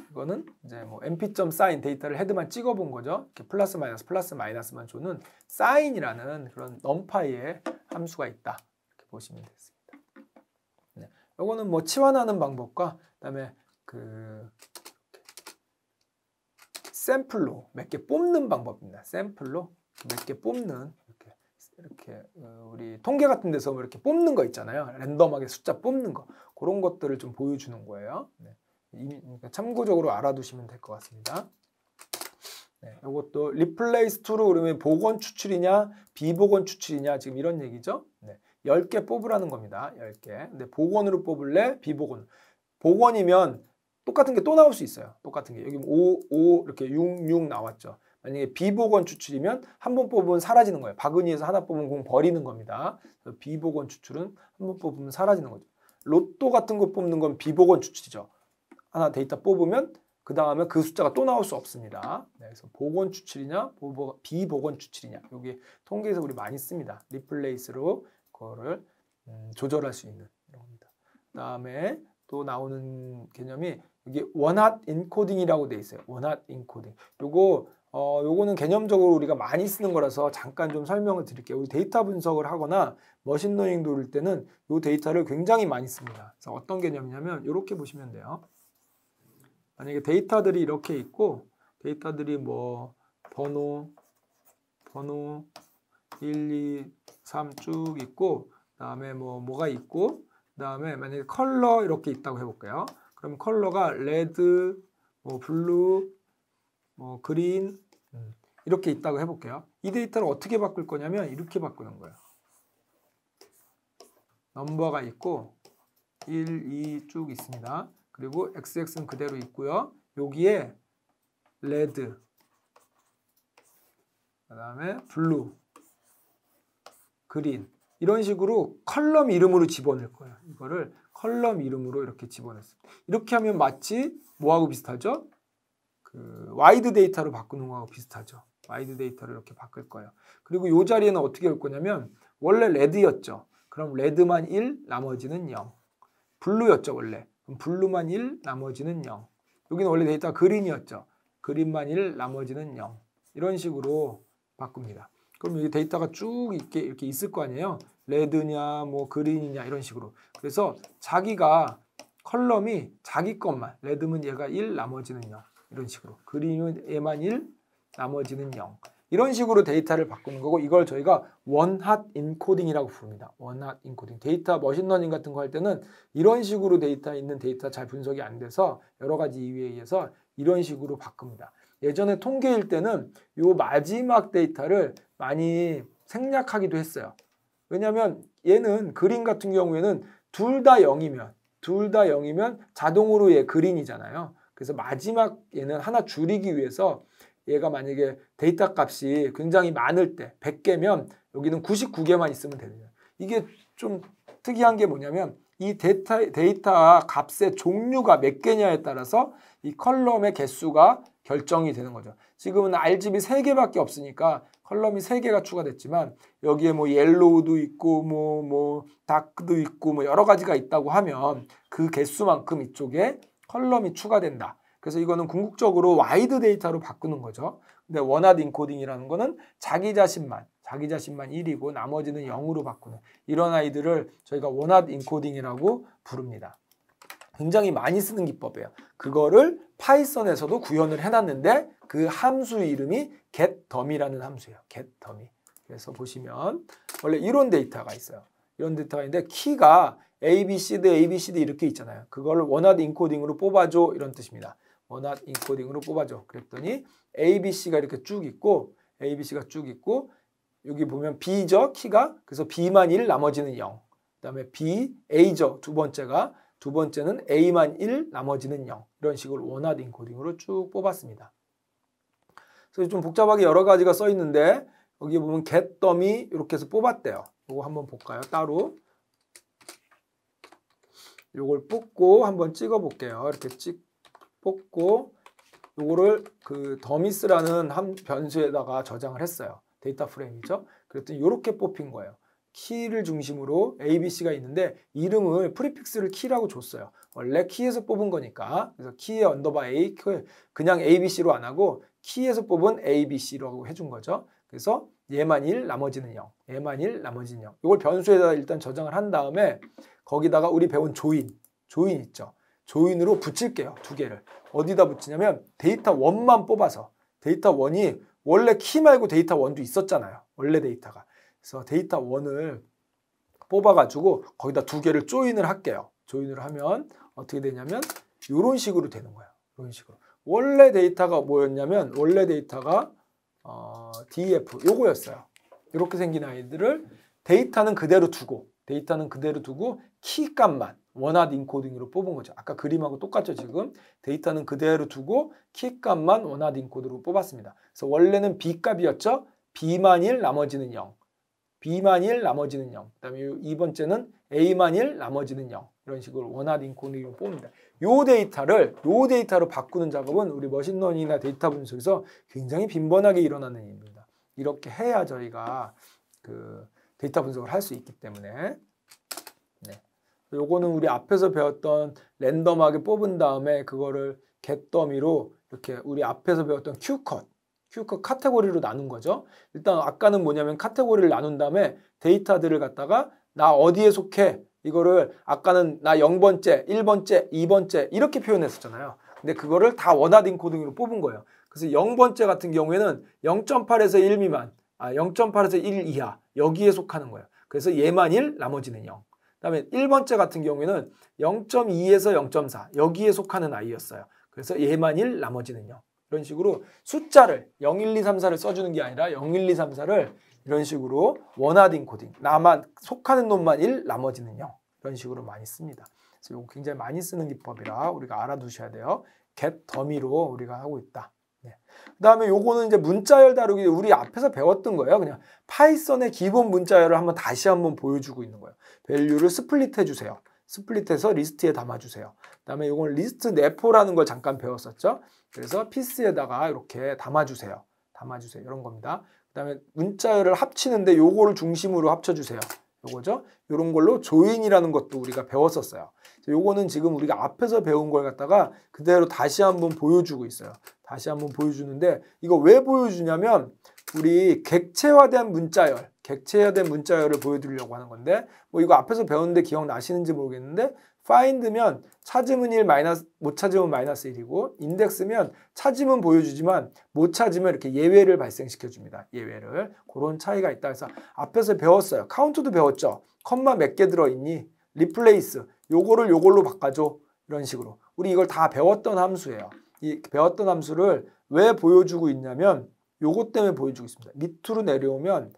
이거는 이제 뭐 np.sign 데이터를 헤드만 찍어본 거죠. 이렇게 플러스 마이너스만 주는 sign이라는 그런 numPy의 함수가 있다. 이렇게 보시면 되겠습니다. 네, 이거는 뭐 치환하는 방법과 그다음에 그 샘플로 몇 개 뽑는 방법입니다. 샘플로 몇 개 뽑는 이렇게 우리 통계 같은 데서 뭐 이렇게 뽑는 거 있잖아요. 랜덤하게 숫자 뽑는 거 그런 것들을 좀 보여주는 거예요. 네. 그러니까 참고적으로 알아두시면 될 것 같습니다. 네, 이것도 replace to로 그러면 복원 추출이냐 비복원 추출이냐 지금 이런 얘기죠. 네, 10개 뽑으라는 겁니다. 10개. 근데 복원으로 뽑을래? 비복원. 복원이면 똑같은 게 또 나올 수 있어요. 똑같은 게. 여기 5 이렇게 6 나왔죠. 만약에 비복원 추출이면 한 번 뽑으면 사라지는 거예요. 바구니에서 하나 뽑으면 공 버리는 겁니다. 그래서 비복원 추출은 한 번 뽑으면 사라지는 거죠. 로또 같은 거 뽑는 건 비복원 추출이죠. 하나 데이터 뽑으면 그 다음에 그 숫자가 또 나올 수 없습니다. 네, 그래서 복원 추출이냐 비복원 추출이냐 여기 통계에서 우리 많이 씁니다. 리플레이스로 그거를 조절할 수 있는 이런 겁니다. 그 다음에 또 나오는 개념이 여기 원핫 인코딩이라고 돼 있어요. 원핫 인코딩. 요거는 개념적으로 우리가 많이 쓰는 거라서 잠깐 좀 설명을 드릴게요. 우리 데이터 분석을 하거나 머신러닝 도울 때는 이 데이터를 굉장히 많이 씁니다. 그래서 어떤 개념이냐면 이렇게 보시면 돼요. 만약에 데이터들이 이렇게 있고 데이터들이 뭐 번호 1, 2, 3 쭉 있고 그다음에 뭐가 있고 그다음에 만약에 컬러 이렇게 있다고 해볼게요. 그럼 컬러가 레드, 뭐 블루, 뭐 그린 이렇게 있다고 해볼게요. 이 데이터를 어떻게 바꿀 거냐면 이렇게 바꾸는 거예요. 넘버가 있고 1, 2 쭉 있습니다. 그리고 XX는 그대로 있고요. 여기에 레드, 그 다음에 블루, 그린 이런 식으로 컬럼 이름으로 집어넣을 거예요. 이거를 컬럼 이름으로 이렇게 집어넣습니다. 이렇게 하면 마치 뭐하고 비슷하죠? 그 와이드 데이터로 바꾸는 거하고 비슷하죠. 와이드 데이터를 이렇게 바꿀 거예요. 그리고 이 자리에는 어떻게 올 거냐면 원래 레드였죠. 그럼 레드만 1, 나머지는 0. 블루였죠, 원래. 그럼 블루만 1, 나머지는 0. 여기는 원래 데이터가 그린이었죠. 그린만 1, 나머지는 0. 이런 식으로 바꿉니다. 그럼 여기 데이터가 쭉 이렇게 있을 거 아니에요. 레드냐, 뭐 그린이냐 이런 식으로. 그래서 자기가 컬럼이 자기 것만, 레드면 얘가 1, 나머지는 0. 이런 식으로. 그린은 얘만 1, 나머지는 0. 이런 식으로 데이터를 바꾸는 거고 이걸 저희가 원핫 인코딩이라고 부릅니다. 원핫 인코딩. 데이터 머신러닝 같은 거 할 때는 이런 식으로 있는 데이터 잘 분석이 안 돼서 여러 가지 이유에 의해서 이런 식으로 바꿉니다. 예전에 통계일 때는 요 마지막 데이터를 많이 생략하기도 했어요. 왜냐하면 얘는 그린 같은 경우에는 둘 다 0이면 자동으로 얘 그린이잖아요. 그래서 마지막 얘는 하나 줄이기 위해서 얘가 만약에 데이터 값이 굉장히 많을 때 100개면 여기는 99개만 있으면 되는 거예요. 이게 좀 특이한 게 뭐냐면 이 데이터 값의 종류가 몇 개냐에 따라서 이 컬럼의 개수가 결정이 되는 거죠. 지금은 RGB 3개밖에 없으니까 컬럼이 3개가 추가됐지만 여기에 뭐 옐로우도 있고 뭐 다크도 있고 뭐 여러 가지가 있다고 하면 그 개수만큼 이쪽에 컬럼이 추가된다. 그래서 이거는 궁극적으로 와이드 데이터로 바꾸는 거죠. 근데 원핫 인코딩이라는 거는 자기 자신만 1이고 나머지는 0으로 바꾸는 이런 아이들을 저희가 원핫 인코딩이라고 부릅니다. 굉장히 많이 쓰는 기법이에요. 그거를 파이썬에서도 구현을 해놨는데 그 함수 이름이 getDummy라는 함수예요. getDummy. 그래서 보시면 원래 이런 데이터가 있어요. 이런 데이터가 있는데 키가 ABCD 이렇게 있잖아요. 그걸 원핫 인코딩으로 뽑아줘 이런 뜻입니다. 원핫 인코딩으로 뽑아줘. 그랬더니 ABC가 이렇게 쭉 있고 여기 보면 B죠 키가. 그래서 B만 1 나머지는 0. 그다음에 A죠 두 번째는 A만 1 나머지는 0. 이런 식으로 원핫 인코딩으로 쭉 뽑았습니다. 그래서 좀 복잡하게 여러 가지가 써 있는데 여기 보면 getDummy 이렇게 해서 뽑았대요. 이거 한번 볼까요? 따로. 요걸 뽑고 한번 찍어 볼게요. 이렇게 뽑고 요거를 그 더미스라는 한 변수에다가 저장을 했어요. 데이터 프레임이죠. 그랬더니 이렇게 뽑힌 거예요. 키를 중심으로 ABC가 있는데 이름을 프리픽스를 키라고 줬어요. 원래 키에서 뽑은 거니까. 그래서 키에 언더바 A 그냥 ABC로 안 하고 키에서 뽑은 ABC라고 해준 거죠. 그래서 얘만 1 나머지는 0. 얘만 1 나머지는 0. 이걸 변수에다 일단 저장을 한 다음에 거기다가 우리 배운 조인 있죠. 조인으로 붙일게요. 두 개를. 어디다 붙이냐면 데이터 1만 뽑아서 데이터 1이 원래 키 말고 데이터 1도 있었잖아요. 원래 데이터가. 그래서 데이터 1을 뽑아가지고 거기다 두 개를 조인을 할게요. 조인을 하면 어떻게 되냐면 이런 식으로 되는 거예요. 이런 식으로. 원래 데이터가 뭐였냐면 원래 데이터가 DF 요거였어요. 이렇게 생긴 아이들을 데이터는 그대로 두고 키 값만 원핫 인코딩으로 뽑은 거죠. 아까 그림하고 똑같죠 지금. 데이터는 그대로 두고 키 값만 원핫 인코딩으로 뽑았습니다. 그래서 원래는 B 값이었죠. B만 1 나머지는 0. B만 1 나머지는 0. 그다음에 이 번째는 A만 1 나머지는 0. 이런 식으로 원핫 인코딩으로 뽑습니다. 요 데이터로 바꾸는 작업은 우리 머신러닝이나 데이터 분석에서 굉장히 빈번하게 일어나는 일입니다. 이렇게 해야 저희가 그 데이터 분석을 할 수 있기 때문에. 네. 요거는 우리 앞에서 배웠던 랜덤하게 뽑은 다음에 그거를 getDummy로 이렇게 우리 앞에서 배웠던 Q컷 카테고리로 나눈 거죠. 일단 아까는 뭐냐면 카테고리를 나눈 다음에 데이터들을 갖다가 나 어디에 속해 이거를 아까는 나 0번째, 1번째, 2번째 이렇게 표현했었잖아요. 근데 그거를 다 원핫 인코딩으로 뽑은 거예요. 그래서 0번째 같은 경우에는 0.8에서 1 미만, 0.8에서 1 이하 여기에 속하는 거예요. 그래서 얘만 1, 나머지는 0. 그다음에 1번째 같은 경우에는 0.2에서 0.4 여기에 속하는 아이였어요. 그래서 얘만 1, 나머지는 0. 이런 식으로 숫자를 0, 1, 2, 3, 4를 써주는 게 아니라 0, 1, 2, 3, 4를 이런 식으로 원핫 인코딩 나만 속하는 놈만 1, 나머지는 0. 이런 식으로 많이 씁니다. 그래서 이거 굉장히 많이 쓰는 기법이라 우리가 알아두셔야 돼요. getDummy로 우리가 하고 있다. 네. 그 다음에 요거는 이제 문자열 다루기 우리 앞에서 배웠던 거예요. 그냥 파이썬의 기본 문자열을 다시 한번 보여주고 있는 거예요. 밸류를 스플릿 해주세요. 스플릿해서 리스트에 담아주세요. 그 다음에 이건 리스트 내포라는 걸 잠깐 배웠었죠. 그래서 피스에다가 이렇게 담아주세요. 담아주세요. 이런 겁니다. 그 다음에 문자열을 합치는데 요거를 중심으로 합쳐주세요. 요거죠. 요런 걸로 조인이라는 것도 우리가 배웠었어요. 요거는 지금 우리가 앞에서 배운 걸 갖다가 그대로 다시 한번 보여주고 있어요. 다시 한번 보여주는데 이거 왜 보여주냐면 우리 객체화된 문자열을 보여드리려고 하는 건데 뭐 이거 앞에서 배웠는데 기억나시는지 모르겠는데 find면 찾으면 1, 못 찾으면 -1이고 인덱스면 찾으면 보여주지만 못 찾으면 이렇게 예외를 발생시켜 줍니다. 예외를. 그런 차이가 있다. 그래서 앞에서 배웠어요. 카운트도 배웠죠. 컴마 몇 개 들어있니? 리플레이스. 요거를 요걸로 바꿔줘. 이런 식으로. 우리 이걸 다 배웠던 함수예요. 이 배웠던 함수를 왜 보여주고 있냐면 요것 때문에 보여주고 있습니다. 밑으로 내려오면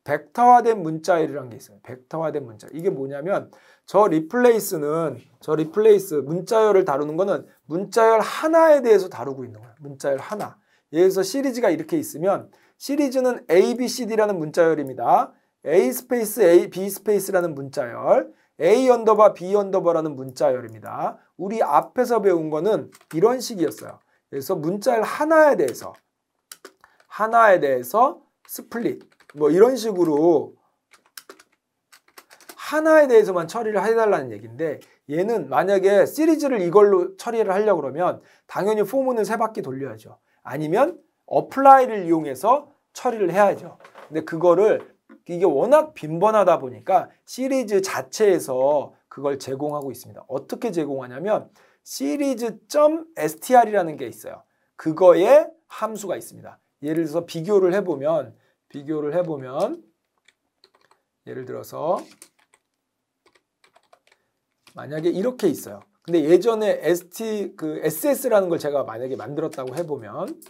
벡터화된 문자열이라는 게 있어요. 벡터화된 문자열. 이게 뭐냐면 저 리플레이스 문자열을 다루는 거는 문자열 하나에 대해서 다루고 있는 거예요. 문자열 하나. 예를 들어서 시리즈가 이렇게 있으면 시리즈는 A, B, C, D라는 문자열입니다. A 스페이스 A, B 스페이스라는 문자열, A 언더바 B 언더바라는 문자열입니다. 우리 앞에서 배운 거는 이런 식이었어요. 그래서 문자열 하나에 대해서 스플릿 뭐 이런 식으로 하나에 대해서만 처리를 해달라는 얘기인데 얘는 만약에 시리즈를 이걸로 처리를 하려고 그러면 당연히 포문을 3바퀴 돌려야죠. 아니면 어플라이를 이용해서 처리를 해야죠. 근데 그거를 이게 워낙 빈번하다 보니까 시리즈 자체에서 그걸 제공하고 있습니다. 어떻게 제공하냐면 시리즈.str이라는 게 있어요. 그거에 함수가 있습니다. 예를 들어서 비교를 해보면 예를 들어서 만약에 이렇게 있어요. 근데 예전에 SS라는 걸 제가 만약에 만들었다고 해보면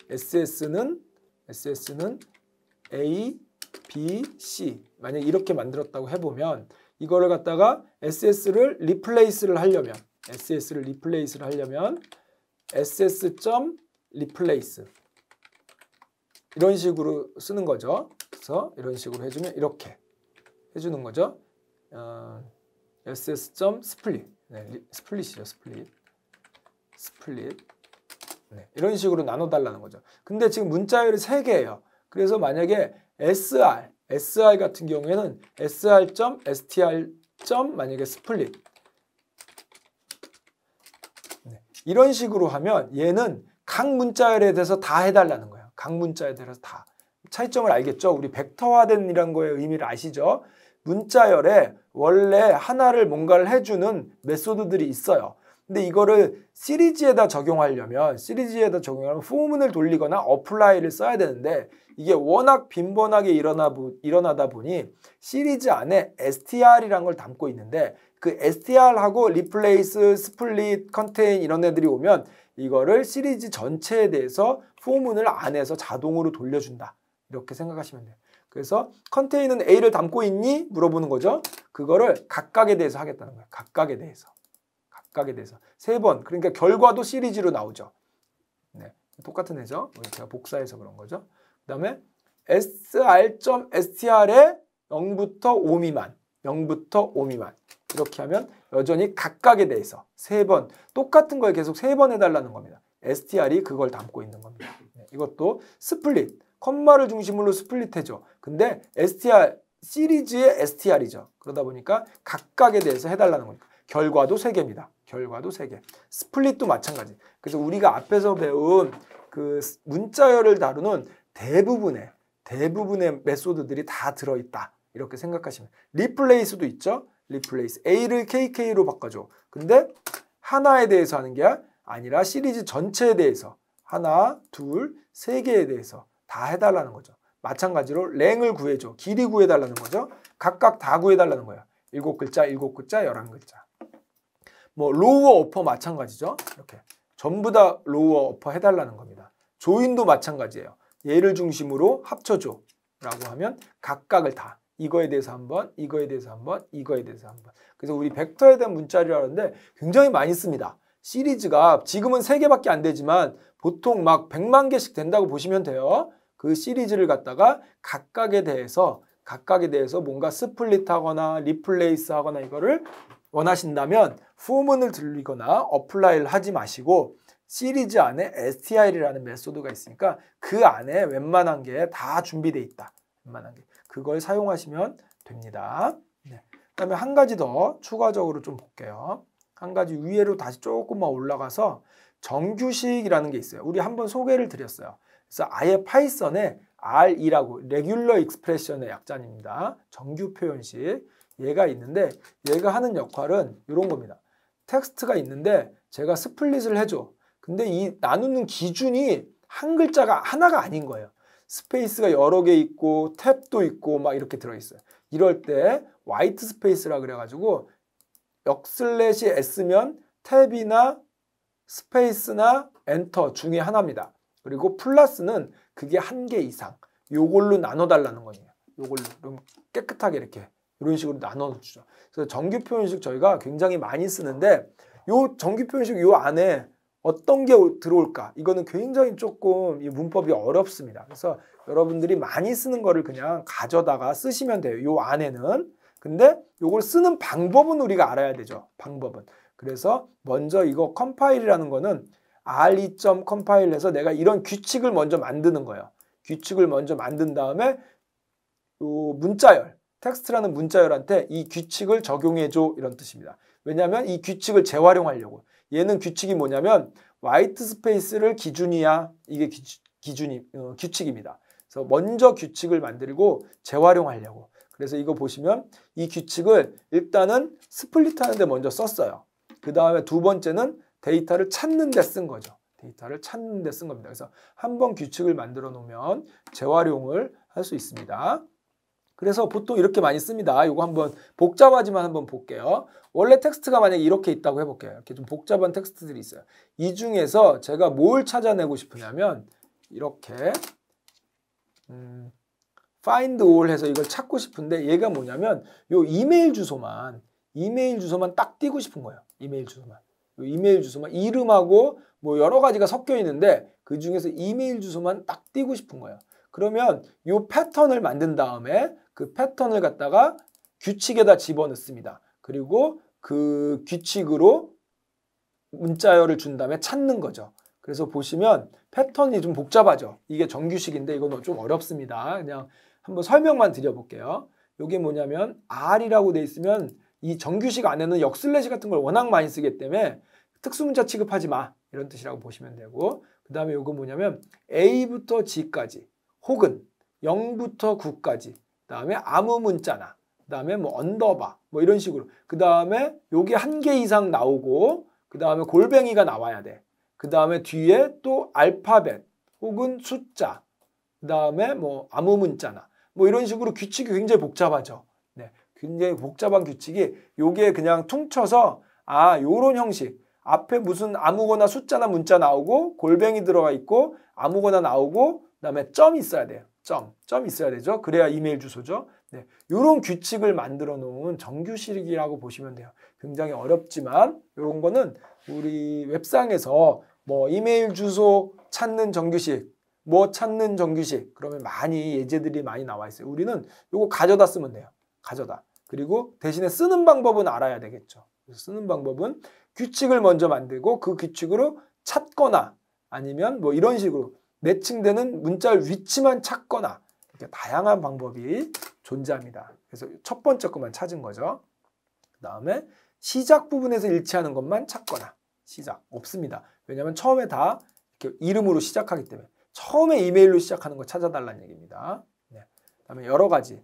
SS는 A, B, C 만약에 이렇게 만들었다고 해보면 이거를 갖다가 SS를 리플레이스를 하려면 SS.replace 이런 식으로 쓰는 거죠. 그래서 이런 식으로 해주면 이렇게 해주는 거죠. SS.split 스플릿이죠. 스플릿 네, 이런 식으로 나눠달라는 거죠. 근데 지금 문자열이 3개예요. 그래서 만약에 SR 같은 경우에는 SR.str. 만약에 스플릿 네, 이런 식으로 하면 얘는 각 문자열에 대해서 다 해달라는 거예요. 각 문자에 대해서 다. 차이점을 알겠죠? 우리 벡터화된이라는 거의 의미를 아시죠? 문자열에 원래 하나를 뭔가를 해주는 메소드들이 있어요. 근데 이거를 시리즈에다 적용하려면 포문을 돌리거나 어플라이를 써야 되는데 이게 워낙 빈번하게 일어나다 보니 시리즈 안에 str이라는 걸 담고 있는데 그 str하고 replace, split, contain 이런 애들이 오면 이거를 시리즈 전체에 대해서 포문을 안에서 자동으로 돌려준다. 이렇게 생각하시면 돼요. 그래서 contain은 A를 담고 있니? 물어보는 거죠. 그거를 각각에 대해서 하겠다는 거예요. 각각에 대해서. 3번. 그러니까 결과도 시리즈로 나오죠. 네, 똑같은 애죠. 제가 복사해서 그런 거죠. 그 다음에 sr.str에 0부터 5 미만. 이렇게 하면 여전히 각각에 대해서 3번. 똑같은 거에 계속 3번 해달라는 겁니다. str이 그걸 담고 있는 겁니다. 네, 이것도 스플릿. 컴마를 중심으로 스플릿해줘. 근데 str, 시리즈의 str이죠. 그러다 보니까 각각에 대해서 해달라는 거니까. 결과도 3개입니다. 결과도 3개. 스플릿도 마찬가지. 그래서 우리가 앞에서 배운 그 문자열을 다루는 대부분의 메소드들이 다 들어있다. 이렇게 생각하시면. 리플레이스도 있죠. 리플레이스. A를 KK로 바꿔줘. 근데 하나에 대해서 하는 게 아니라 시리즈 전체에 대해서 하나, 둘, 3개에 대해서 다 해달라는 거죠. 마찬가지로 랭을 구해줘. 길이 구해달라는 거죠. 각각 다 구해달라는 거예요. 7글자, 11글자. 뭐 로우어 어퍼 마찬가지죠. 이렇게 전부 다 로우어 어퍼 해달라는 겁니다. 조인도 마찬가지예요. 얘를 중심으로 합쳐줘 라고 하면 각각을 다 이거에 대해서 한번, 이거에 대해서 한번, 이거에 대해서 한번. 그래서 우리 벡터에 대한 문자열이라는데 굉장히 많이 씁니다. 시리즈가 지금은 3개밖에 안 되지만 보통 막 100만 개씩 된다고 보시면 돼요. 그 시리즈를 갖다가 각각에 대해서 뭔가 스플릿하거나 리플레이스하거나 이거를 원하신다면 포문을 들리거나 어플라이를 하지 마시고 시리즈 안에 str이라는 메소드가 있으니까 그 안에 웬만한 게 다 준비되어 있다. 웬만한 게. 그걸 사용하시면 됩니다. 네. 그다음에 한 가지 더 추가적으로 좀 볼게요. 한 가지 위로 다시 조금만 올라가서 정규식이라는 게 있어요. 우리 한번 소개를 드렸어요. 그래서 아예 파이썬에 RE라고 레귤러 익스프레션의 약자입니다. 정규 표현식. 얘가 있는데 얘가 하는 역할은 이런 겁니다. 텍스트가 있는데 제가 스플릿을 해줘. 근데 이 나누는 기준이 한 글자가 하나가 아닌 거예요. 스페이스가 여러 개 있고 탭도 있고 막 이렇게 들어있어요. 이럴 때 화이트 스페이스라 그래가지고 역슬래시 S면 탭이나 스페이스나 엔터 중에 하나입니다. 그리고 플러스는 그게 한 개 이상. 요걸로 나눠달라는 거예요. 요걸로 좀 깨끗하게 이렇게 이런 식으로 나눠주죠. 그래서 정규 표현식 저희가 굉장히 많이 쓰는데 요 정규 표현식 요 안에 어떤 게 들어올까? 이거는 굉장히 조금 이 문법이 어렵습니다. 그래서 여러분들이 많이 쓰는 거를 그냥 가져다가 쓰시면 돼요. 요 안에는. 근데 요걸 쓰는 방법은 우리가 알아야 되죠. 방법은. 그래서 먼저 이거 컴파일이라는 거는 re.compile해서 내가 이런 규칙을 먼저 만드는 거예요. 규칙을 먼저 만든 다음에 요 문자열, 텍스트라는 문자열한테 이 규칙을 적용해줘 이런 뜻입니다. 왜냐하면 이 규칙을 재활용하려고. 얘는 규칙이 뭐냐면 화이트 스페이스를 기준이야. 이게 규칙입니다. 그래서 먼저 규칙을 만들고 재활용하려고. 그래서 이거 보시면 이 규칙을 일단은 스플릿 하는데 먼저 썼어요. 그 다음에 두 번째는 데이터를 찾는 데 쓴 거죠. 데이터를 찾는 데 쓴 겁니다. 그래서 한번 규칙을 만들어 놓으면 재활용을 할 수 있습니다. 그래서 보통 이렇게 많이 씁니다. 이거 한번 복잡하지만 한번 볼게요. 원래 텍스트가 만약에 이렇게 있다고 해볼게요. 이렇게 좀 복잡한 텍스트들이 있어요. 이 중에서 제가 뭘 찾아내고 싶으냐면 이렇게 find all 해서 이걸 찾고 싶은데 얘가 뭐냐면 요 이메일 주소만 딱 띄고 싶은 거예요. 이메일 주소만. 요 이메일 주소만 이름하고 뭐 여러 가지가 섞여 있는데 그 중에서 이메일 주소만 딱 띄고 싶은 거예요. 그러면 요 패턴을 만든 다음에 그 패턴을 갖다가 규칙에다 집어넣습니다. 그리고 그 규칙으로 문자열을 준 다음에 찾는 거죠. 그래서 보시면 패턴이 좀 복잡하죠. 이게 정규식인데 이건 좀 어렵습니다. 그냥 한번 설명만 드려볼게요. 이게 뭐냐면 R이라고 돼 있으면 이 정규식 안에는 역슬래시 같은 걸 워낙 많이 쓰기 때문에 특수문자 취급하지 마. 이런 뜻이라고 보시면 되고 그 다음에 이거 뭐냐면 A부터 G까지 혹은 0부터 9까지 그 다음에 아무 문자나 그 다음에 뭐 언더바 뭐 이런 식으로 그 다음에 요게 한 개 이상 나오고 그 다음에 골뱅이가 나와야 돼. 그 다음에 뒤에 또 알파벳 혹은 숫자 그 다음에 뭐 아무 문자나 뭐 이런 식으로 규칙이 굉장히 복잡하죠. 네, 굉장히 복잡한 규칙이 요게 그냥 퉁쳐서 요런 형식 앞에 무슨 아무거나 숫자나 문자 나오고 골뱅이 들어가 있고 아무거나 나오고 그다음에 점 있어야 돼요. 점 있어야 되죠. 그래야 이메일 주소죠. 네, 이런 규칙을 만들어 놓은 정규식이라고 보시면 돼요. 굉장히 어렵지만 이런 거는 우리 웹상에서 뭐 이메일 주소 찾는 정규식, 뭐 찾는 정규식 그러면 많이 예제들이 많이 나와 있어요. 우리는 이거 가져다 쓰면 돼요. 가져다. 그리고 대신에 쓰는 방법은 알아야 되겠죠. 그래서 쓰는 방법은 규칙을 먼저 만들고 그 규칙으로 찾거나 아니면 뭐 이런 식으로 매칭되는 문자열 위치만 찾거나 이렇게 다양한 방법이 존재합니다. 그래서 첫 번째 것만 찾은 거죠. 그 다음에 시작 부분에서 일치하는 것만 찾거나 시작 없습니다. 왜냐하면 처음에 다 이렇게 이름으로 시작하기 때문에 처음에 이메일로 시작하는 거 찾아달라는 얘기입니다. 네. 그다음에 여러 가지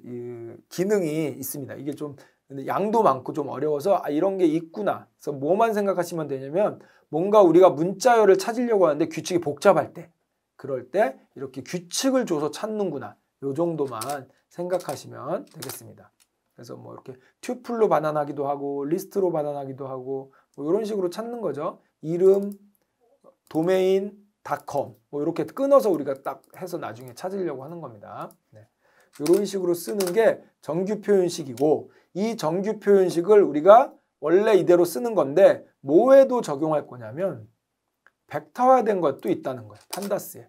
이 기능이 있습니다. 이게 좀 근데 양도 많고 좀 어려워서 이런 게 있구나. 그래서 뭐만 생각하시면 되냐면 뭔가 우리가 문자열을 찾으려고 하는데 규칙이 복잡할 때 그럴 때 이렇게 규칙을 줘서 찾는구나. 요 정도만 생각하시면 되겠습니다. 그래서 뭐 이렇게 튜플로 반환하기도 하고 리스트로 반환하기도 하고 뭐 이런 식으로 찾는 거죠. 이름, 도메인, 닷컴 뭐 이렇게 끊어서 우리가 딱 해서 나중에 찾으려고 하는 겁니다. 네. 이런 식으로 쓰는 게 정규 표현식이고 이 정규 표현식을 우리가 원래 이대로 쓰는 건데 뭐에도 적용할 거냐면 벡터화된 것도 있다는 거예요. 판다스에.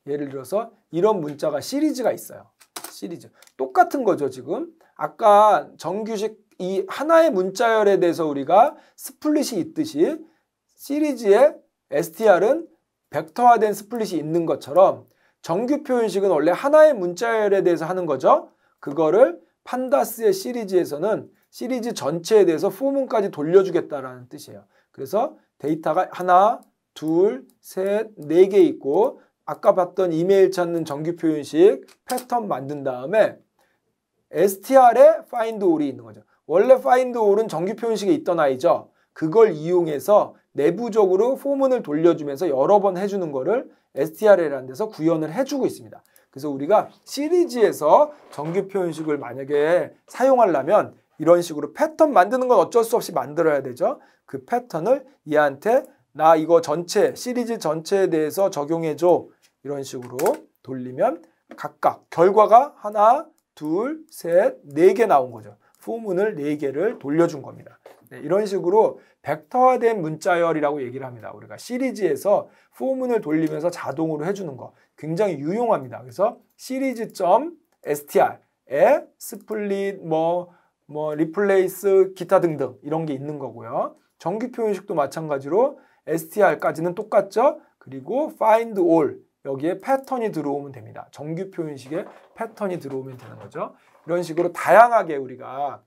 예를 들어서 이런 문자가 시리즈가 있어요. 시리즈. 똑같은 거죠, 지금. 아까 정규식 이 하나의 문자열에 대해서 우리가 스플릿이 있듯이 시리즈에 str은 벡터화된 스플릿이 있는 것처럼 정규 표현식은 원래 하나의 문자열에 대해서 하는 거죠. 그거를 판다스의 시리즈에서는 시리즈 전체에 대해서 포문까지 돌려주겠다라는 뜻이에요. 그래서 데이터가 하나, 둘, 셋, 네 개 있고 아까 봤던 이메일 찾는 정규 표현식 패턴 만든 다음에 str에 find all이 있는 거죠. 원래 find all은 정규 표현식에 있던 아이죠. 그걸 이용해서 내부적으로 포문을 돌려주면서 여러 번 해주는 거를 str이라는 데서 구현을 해주고 있습니다. 그래서 우리가 시리즈에서 정규 표현식을 만약에 사용하려면 이런 식으로 패턴 만드는 건 어쩔 수 없이 만들어야 되죠. 그 패턴을 얘한테 나 이거 전체 시리즈 전체에 대해서 적용해줘 이런 식으로 돌리면 각각 결과가 하나, 둘, 셋, 네 개 나온 거죠. 포문을 네 개를 돌려준 겁니다. 네, 이런 식으로 벡터화된 문자열이라고 얘기를 합니다. 우리가 시리즈에서 포문을 돌리면서 자동으로 해주는 거 굉장히 유용합니다. 그래서 시리즈.str에 스플릿, 리플레이스, 기타 등등 이런 게 있는 거고요. 정규 표현식도 마찬가지로 str까지는 똑같죠. 그리고 find all 여기에 패턴이 들어오면 됩니다. 정규 표현식에 패턴이 들어오면 되는 거죠. 이런 식으로 다양하게 우리가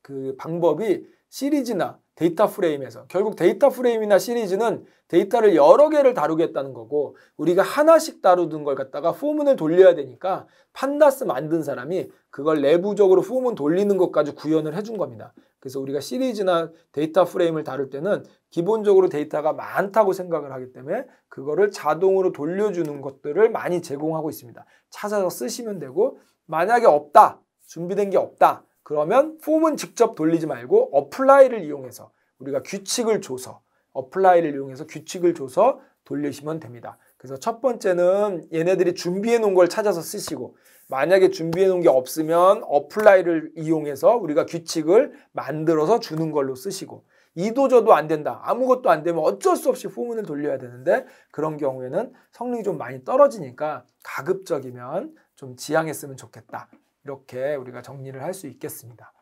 그 방법이 시리즈나 데이터 프레임에서 결국 데이터 프레임이나 시리즈는 데이터를 여러 개를 다루겠다는 거고 우리가 하나씩 다루던 걸 갖다가 포문을 돌려야 되니까 판다스 만든 사람이 그걸 내부적으로 포문 돌리는 것까지 구현을 해준 겁니다. 그래서 우리가 시리즈나 데이터 프레임을 다룰 때는 기본적으로 데이터가 많다고 생각을 하기 때문에 그거를 자동으로 돌려주는 것들을 많이 제공하고 있습니다. 찾아서 쓰시면 되고 만약에 없다, 준비된 게 없다 그러면 폼은 직접 돌리지 말고 어플라이를 이용해서 우리가 규칙을 줘서 어플라이를 이용해서 규칙을 줘서 돌리시면 됩니다. 그래서 첫 번째는 얘네들이 준비해 놓은 걸 찾아서 쓰시고 만약에 준비해 놓은 게 없으면 어플라이를 이용해서 우리가 규칙을 만들어서 주는 걸로 쓰시고 이도저도 안 된다. 아무것도 안 되면 어쩔 수 없이 포문을 돌려야 되는데 그런 경우에는 성능이 좀 많이 떨어지니까 가급적이면 좀 지양했으면 좋겠다. 이렇게 우리가 정리를 할 수 있겠습니다.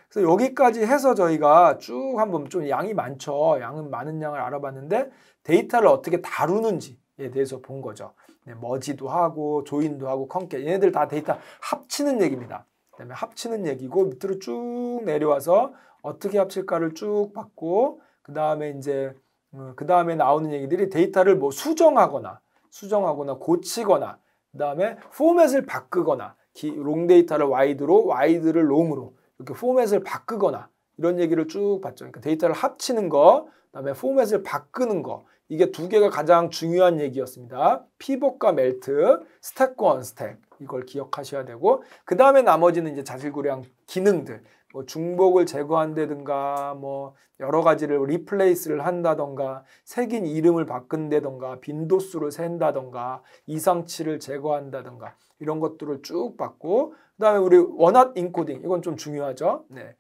그래서 여기까지 해서 저희가 쭉 한번 좀 양이 많죠. 양은 많은 양을 알아봤는데 데이터를 어떻게 다루는지에 대해서 본 거죠. 머지도 하고 조인도 하고 컨캣 얘네들 다 데이터 합치는 얘기입니다. 그다음에 합치는 얘기고 밑으로 쭉 내려와서 어떻게 합칠까를 쭉 봤고 그 다음에 이제 그 다음에 나오는 얘기들이 데이터를 뭐 수정하거나 고치거나 그 다음에 포맷을 바꾸거나 롱 데이터를 와이드로 와이드를 롱으로 이렇게 포맷을 바꾸거나 이런 얘기를 쭉 봤죠. 그러니까 데이터를 합치는 거, 그다음에 포맷을 바꾸는 거 이게 두 개가 가장 중요한 얘기였습니다. 피벗과 멜트, 스택과 언스택 이걸 기억하셔야 되고 그 다음에 나머지는 이제 자질구레한 기능들 뭐 중복을 제거한다든가 뭐 여러 가지를 리플레이스를 한다던가 색인 이름을 바꾼다던가 빈도수를 센다던가 이상치를 제거한다던가 이런 것들을 쭉 봤고 그 다음에 우리 원핫 인코딩 이건 좀 중요하죠. 네.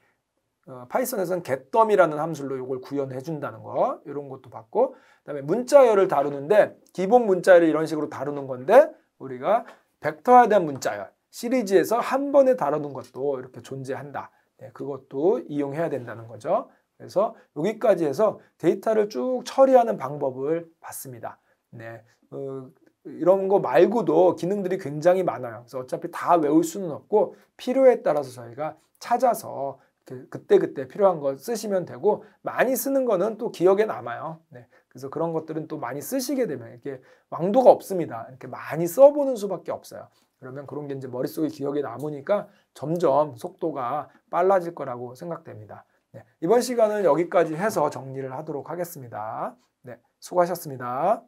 파이썬에서는 getDumm이라는 함수로 이걸 구현해 준다는 거 이런 것도 봤고 그다음에 문자열을 다루는데 기본 문자열을 이런 식으로 다루는 건데 우리가 벡터화된 문자열 시리즈에서 한 번에 다루는 것도 이렇게 존재한다. 네, 그것도 이용해야 된다는 거죠. 그래서 여기까지 해서 데이터를 쭉 처리하는 방법을 봤습니다. 네, 이런 거 말고도 기능들이 굉장히 많아요. 그래서 어차피 다 외울 수는 없고 필요에 따라서 저희가 찾아서 그때그때 필요한 거 쓰시면 되고 많이 쓰는 거는 또 기억에 남아요. 네, 그래서 그런 것들은 또 많이 쓰시게 되면 이렇게 왕도가 없습니다. 이렇게 많이 써보는 수밖에 없어요. 그러면 그런 게 이제 머릿속에 기억에 남으니까 점점 속도가 빨라질 거라고 생각됩니다. 네, 이번 시간은 여기까지 해서 정리를 하도록 하겠습니다. 네, 수고하셨습니다.